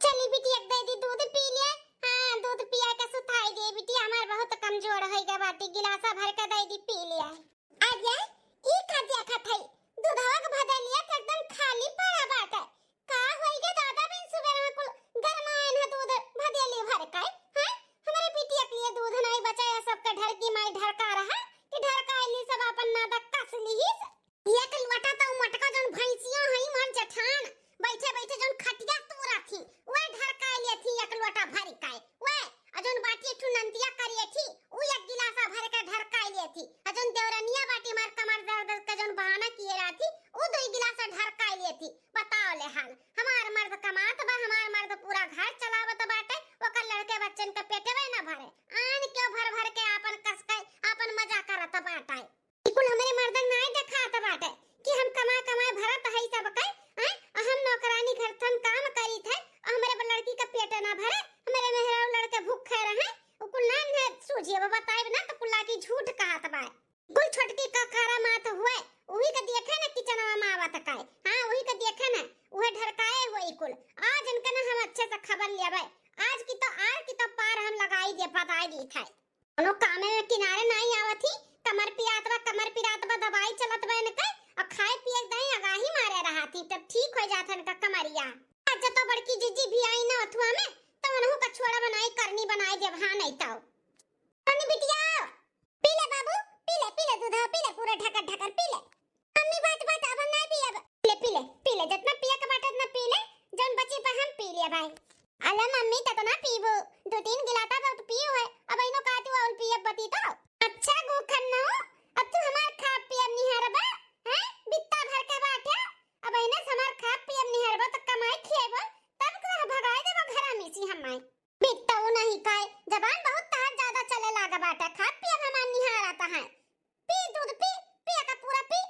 चली बेटी एक दे दी दूध पी लिया। हां दूध पिया के सुताई दे बेटी, हमार बहुत कमजोर है गा बाटी, गिलासा भर के दे दी पी लिया। आ गया ई खा दिया खथई दूधवा के भदे लिया एकदम खाली पड़ा बाटे। का होई गे दादा बिन सुबह में कुल गरमायन है दूध भदेली भर के। हां हमारे बेटी के लिए दूध नहीं बचाया, सबका ढर की माई ढरका रहा कि ढरकाइली सब अपन नादा कसली ही एक लटा तो मटका जोन भैंसियों हई मन जठान बैठे बैठे जोन खटिया तोरा थी ओए ढरकाइली थी एक लोटा भर के ओए अजोन बाटी ठु नंतिया करिए थी उ एक गिलासा भर के ढरकाइली थी। अजोन देवरनिया बाटी मार कमर दर्द का जोन बहाना किए रही उ 2 गिलासा ढरकाइली थी। बताओ ले हाल हमार मर्द कमात बा, हमार मर्द पूरा घर चलावत बाटे, ओकर लड़के बच्चन के पेटवे ना भरे आन क्यों भर भर के अपन कस के खाती तब ठीक हो जाथन का कमरिया। अच्छा तो बड़की जीजी भी आई ना अथुआ में तो उन्हों का छोड़ा बनाई करनी बनाई देव हां नहीं तो अन्नी बिटिया पी ले बाबू पी ले दूध पी ले पूरा ढकर ढकर पी ले। मम्मी बात अब हम नहीं पियब। पी ले जितना पिया के बाटे उतना पी ले जौन बची पर हम पी लिए भाई। अल्लाह मम्मी तक ना पीबो 2-3 गिलाता तो पियो है अब इनो काटू और पियब बती तो अच्छा गोखन न अब तू हमार खा पियब निहरबा हैं बित्ता भर के बाटे अब इने हमार खा पियब निहरबा तो कमाई खिएबो तब को भगाए देबो घर में सी हमाई बित्ता वो नहीं खाए जबान बहुत तार ज्यादा चले लागा बाटे खा पियब हमार निहार आता है। पी दूध पी पिया का पूरा पी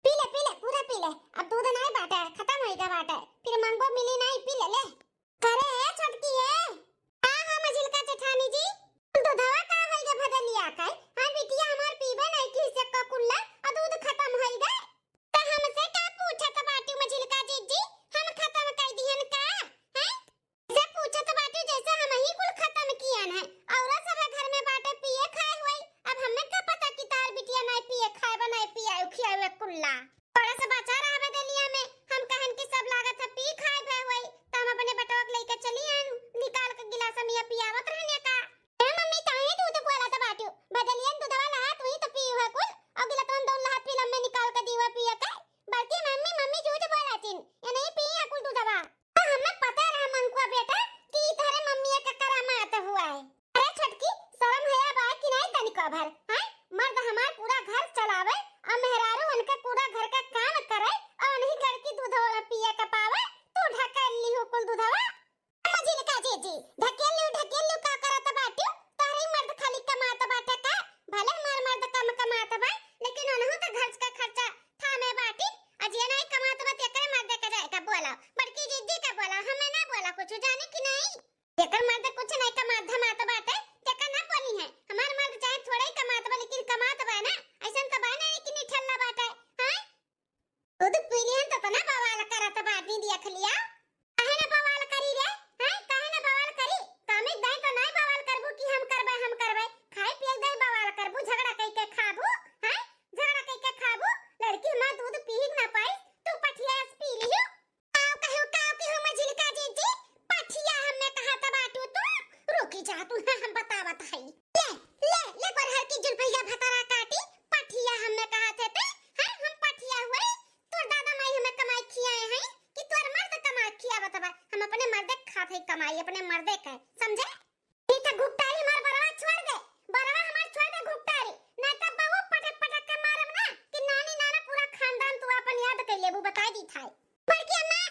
ले पूरा पी ले अब दूध नहीं बाटे खत्म होएगा बाटे फिर मंगो मिली नहीं पी ले करे छटकी है हां मजिलका जेठानी जी दूधवा का होइगा भदलिया का हां बिटिया हमार पीबे नहीं कि से का कुल्ला और दूध खत्म होइगा त हमसे का पूछत बाटी मजिलका जी हम खत्म कर दिहन का हैं से पूछत बाटी जैसे हम ही कुल खत्म कियन है और सब घर में बाटे पिए खाए होई अब हमें का पता कि तार बिटिया नहीं पिए खाए बनाए पिए खियावे कुल्ला थोड़ा सा बचा रहा बदलिया में हम कहन की सब लागत है पी खाए भे होई त हम अपने बटोक लेके चली आन निकाल के गिलास में पियावत रहने का ए मम्मी काहे दूध बोला त बाटू बदलियन दूधवा ला तू ही तो पीऊ है कुल और गिलास दोन हाथ फिल्म में निकाल के दीवा पिया के बल्कि मम्मी झूठ बोलातिन ये नहीं पिया कुल दूधवा हमें पता रहा मनकुआ बेटा कि तेरे मम्मी का करामात हुआ है। अरे छटकी शर्म है बा कि नहीं तनिको भर हैं मर्द हमार पूरा घर चलावे और मेहरारू उनका पूरा घर का काम करे और नहीं लड़की दूध वाला पिया का पावे तू ढकेल ली हो कुल दूधवा मजिलका जी ढकेल ली का करत बाटी तारी मर्द खाली कमात बाटे का भले हमार मर्द कम कमात बा लेकिन उन्हों तो घर का खर्चा थामे बाटी अजे नहीं कमात बा एकरे मर्द का जाए का बोला बड़की जीजी का बोला हमें ना बोला कुछ जाने कि नहीं एकर मर्द कुछ नहीं कमात धमात बाटे तेका ना बोली है हमार मर्द चाहे थोड़ा ही कमात बा लेकिन कमात बा ना ऐसन तो बा नहीं कि नहीं ठल्ला बाटे हैं दूध पी लिहन तो ना बवाल करत बाटी दिया खलिया काहे ना बवाल करी रे हैं काहे ना बवाल करी कामे दाई तो नहीं बवाल करबू कि हम करबे खाए पिए दाई बवाल करबू झगड़ा कई के खाबू हैं झगड़ा कई के खाबू लड़की हमार दूध पी ही ना पाई तू पठिया पी लियो काओ के हम मजिलका जी पठिया हमने कहा त बाटू तू रुकी जा तू हम बतावत है ले पर हर की जुलफैया भतारा काटी पठिया हमने कहा थे हैं हम पठिया हुए तोर दादा माई हमें कमाई खियाए हैं कि तोर मर्द कमाई खिया बतबा हम अपने मर्द खात है कमाई अपने मर्द का समझे नहीं तो घुपटारी मार बरवा छोड़ दे बरवा हमार छोड़ दे घुपटारी नहीं तो बाबू पटक के मारब ना कि नानी नाना पूरा खानदान तू अपन याद कर लेबू बता दी था बड़की अम्मा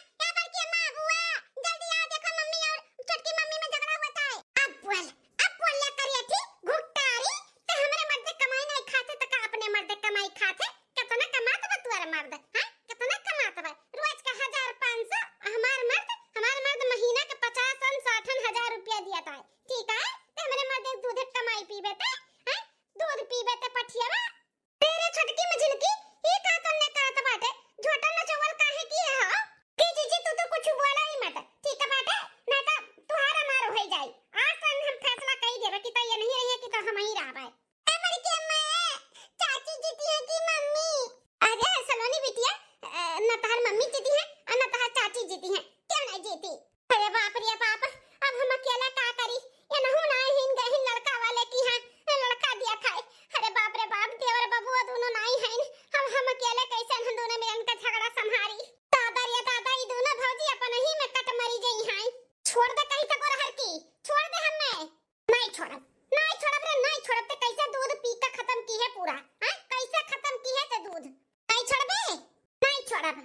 बुआ जल्दी आ देखो मम्मी और छोटकी मम्मी में झगड़ा हुआ था अब बोल ले करिए ठीक घुपटारी तो हमरे मर्द कमाई नहीं खाते तो का अपने मर्द कमाई खाते कितना कमात बा तोर मर्द हां कितना कमात बा रोज का 1500 हमार मर्द महीना के 50-60 रुपया दिया था ठीक है तो हमरे मर्द दूध कमाई पीबे ता हैं दूध पीबे ता पठियावा तेरे छटकी मझिलकी ये का करने करत बाटे झोटा न चवल काहे की है हो कि जीजी तू तो कुछ बोला ही मत ठीक है बाटे ना तो तुहारा मार हो जाई आज तो हम फैसला कई देबे कि तो ये नहीं रही कि तो हम ही रह पाए ए बड़की अम्मा चाची जीती है कि मम्मी अरे सलोनी बिटिया न तार मम्मी जीती है और न तार चाची जीती है क्यों नहीं जीती अरे बाप रे बाप अब हम अकेला का करी ये न हो ना हिन गहिन लड़का वाले की है लड़का दिया खाए अरे बाप रे बाप देवर बबुआ दोनों नहीं हैं हम अकेले कैसे हम दोनों में इनका झगड़ा संभारी दादा ये दोनों भौजी अपन ही में कट मरी गई हैं छोड़ दे कहीं तक और हर की छोड़ दे हमें नहीं छोड़ब तो कैसे दूध पी के खत्म की है पूरा हैं कैसे खत्म की है ते दूध नहीं छोड़बे नहीं छोड़ब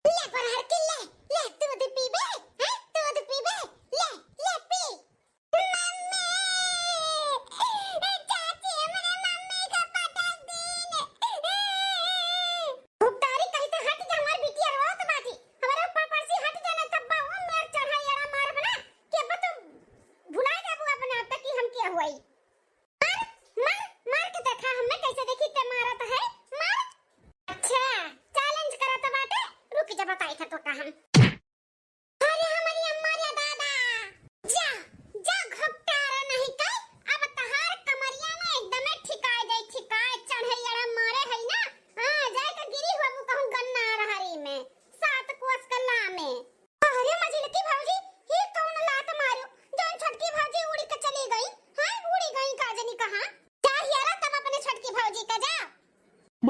ले पर हर की ले दूध पीबे हैं दूध पीबे ले पी मम्मी चाची हमरे मम्मी का पटक दीन भुगतारी कैसे हट जा हमार बिटिया रोत बाटी हमारे ऊपर परसी हट जाना तब बाऊ मेर चढ़ाई एड़ा मार बना के बत भुला जाबू अपने आप कि हम क्या हुई मार के देखा हमने कैसे देखी ते मारत है मार अच्छा चैलेंज करत बाटे रुक जा बताई था तो का हम अरे हमारी अम्मा रे दादा जा घपटारा नहीं का अब तहार कमरिया ना एकदम ठिकाए चढ़े एड़ा मारे है ना हां जाए के गिरी होबू कहूं गन्ना रहरी में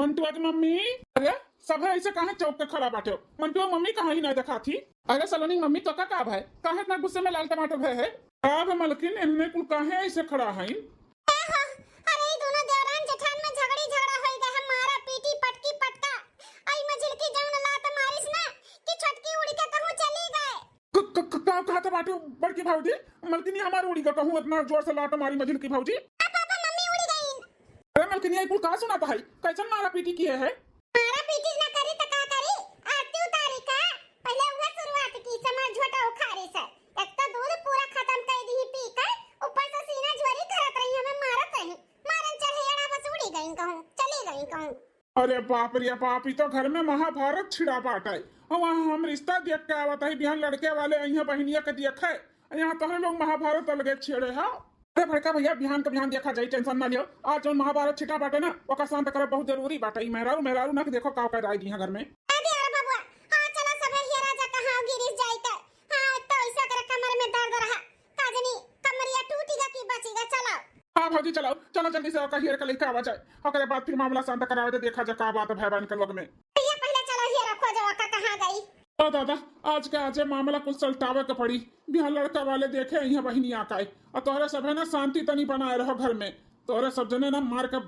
मंटुआ की मम्मी। अरे सब है ऐसे कहाँ चौक के खड़ा बैठे हो? मंटुआ मम्मी कहाँ ही नहीं देखा थी। अरे सलोनी मम्मी तो का है कहाँ इतना गुस्से में लाल टमाटर भय है? अब मलकिन इनने कुल कहाँ ऐसे खड़ा है? अरे ये दोनों देवरान जेठान में झगड़ा होई गए है, मारा पीटी पटकी पटका। आई मझिल की जंग लात मारिस ना कि छटकी उड़ के कहूं चली गए। कहा था बाटू बड़की भाऊजी? मलकिनी हमारी उड़ी का कहूँ इतना जोर से लात मारी मझिल की भाऊजी। पापा मम्मी उड़ गई। अरे मलकिनी ये कुल कहाँ सुनाता है? कैसे मारा पीटी किए है? मारा पीटी ना करी तो का करी? आरती उतारी का पहले वह शुरुआत की समझ झोटा उखाड़ी से। एक तो दूध पूरा खत्म कर दी पी कर, ऊपर से सीना ज्वरी करत रही हमें मारत रही। मारन चढ़ेड़ा बस उड़ी गई कहूं चली गई कहूं। अरे बाप रे बाप, ये तो घर में महाभारत छिड़ा पाट है। और वहाँ हम रिश्ता देख के आवत है, बिहान लड़के वाले यहाँ बहनिया के देख है, यहाँ तो हम लोग महाभारत अलगे छेड़े है। अरे भड़का भैया बिहान का बिहान देखा जाए, टेंशन ना लियो। आज जो महाभारत छिटा बाटे ना ओका शांत करे बहुत जरूरी बाटे। मेहरारू ना देखो का राय दी घर में। अरे अरे बाबू हां चला सब हिया राजा कहां गिरिस जाई का। हां तो ऐसा कर कमर में दर्द रहा काजनी कमरिया टूटेगा कि बचेगा। चलो हाँ भाजी चलो चलो जल्दी से ओका हियर का लेके आवा जाए। ओकरे बाद फिर मामला शांत करावे तो देखा जा का बात है भाई के लोग में। भैया पहले चलो हिया रखो जो का कहां गई। तो दादा आज के आज मामला कुछ सलटावे के पड़ी। बिहान लड़का वाले देखे यहाँ बहनी आकाए और तोहरे सब है ना शांति तनी बनाए रहो घर में। तोहरे सब जने ना मार के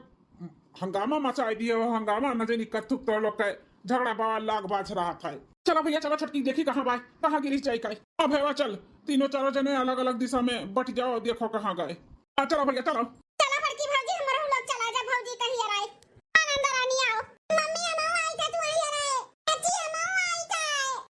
हंगामा मचाई दिए। वो हंगामा न जानी कथुक तो लोग के झगड़ा बवाल लाग बाज रहा था। चलो भैया चलो छटकी देखी कहाँ बाय कहाँ गिरी जाए का। अब है चल तीनों चारों जने अलग अलग दिशा में बट जाओ देखो कहाँ गए। चलो भैया चलो चलो बड़की भौजी हमारा लोग चला जा भौजी कहीं आ रहे आनंद रानी आओ। मम्मी अमावा आई था तू आई आ रहे अच्छी अमावा आई था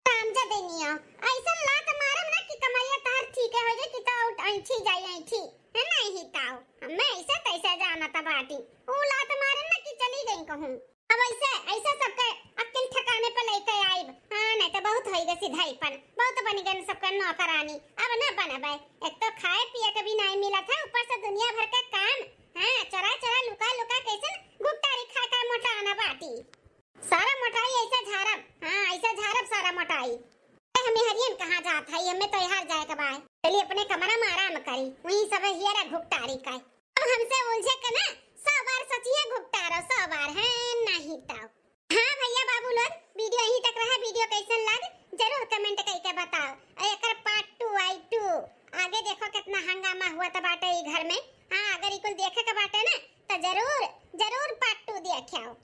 काम जा देनी आओ। ऐसा लात मारम ना कि कमरिया तार ठीक है हो जाए कि तो ऐठी जाई ऐठी है ना ही ताऊ। हमें ऐसा कैसे जाना था बाटी वो लात मारन ना कि चली गई कहूं। अब ऐसा सबके अक्ल ठिकाने पे लेके आइब। हां नहीं तो बहुत होई गई सिधाईपन बहुत बन गए सबका नौकरानी। अब ना बनबे एक तो खाए पिए के भी नहीं मिला था ऊपर से दुनिया भर का काम। हां चरा चरा लुका लुका कैसे गुप्तारी खा खा मोटाना बाटी सारा मोटाई ऐसा झारब। हां ऐसा झारब सारा मोटाई। हमें हरियन कहां जात है हमें तो यहाँ जाए के बाय चलिए अपने कमरा में आराम करी वहीं सब हियरा घुपटारी का। अब हमसे उलझे के ना 100 बार सोचिए घुपटारो 100 बार है नहीं ताऊ। हाँ भैया बाबू लोग वीडियो यहीं तक रहा। वीडियो कैसन लग जरूर कमेंट करके बताओ। एकर पार्ट 2 आई 2 आगे देखो कितना हंगामा हुआ था बाटे घर में। हाँ अगर इकुल देखे के बाटे ना तो जरूर पार्ट 2 देखियो।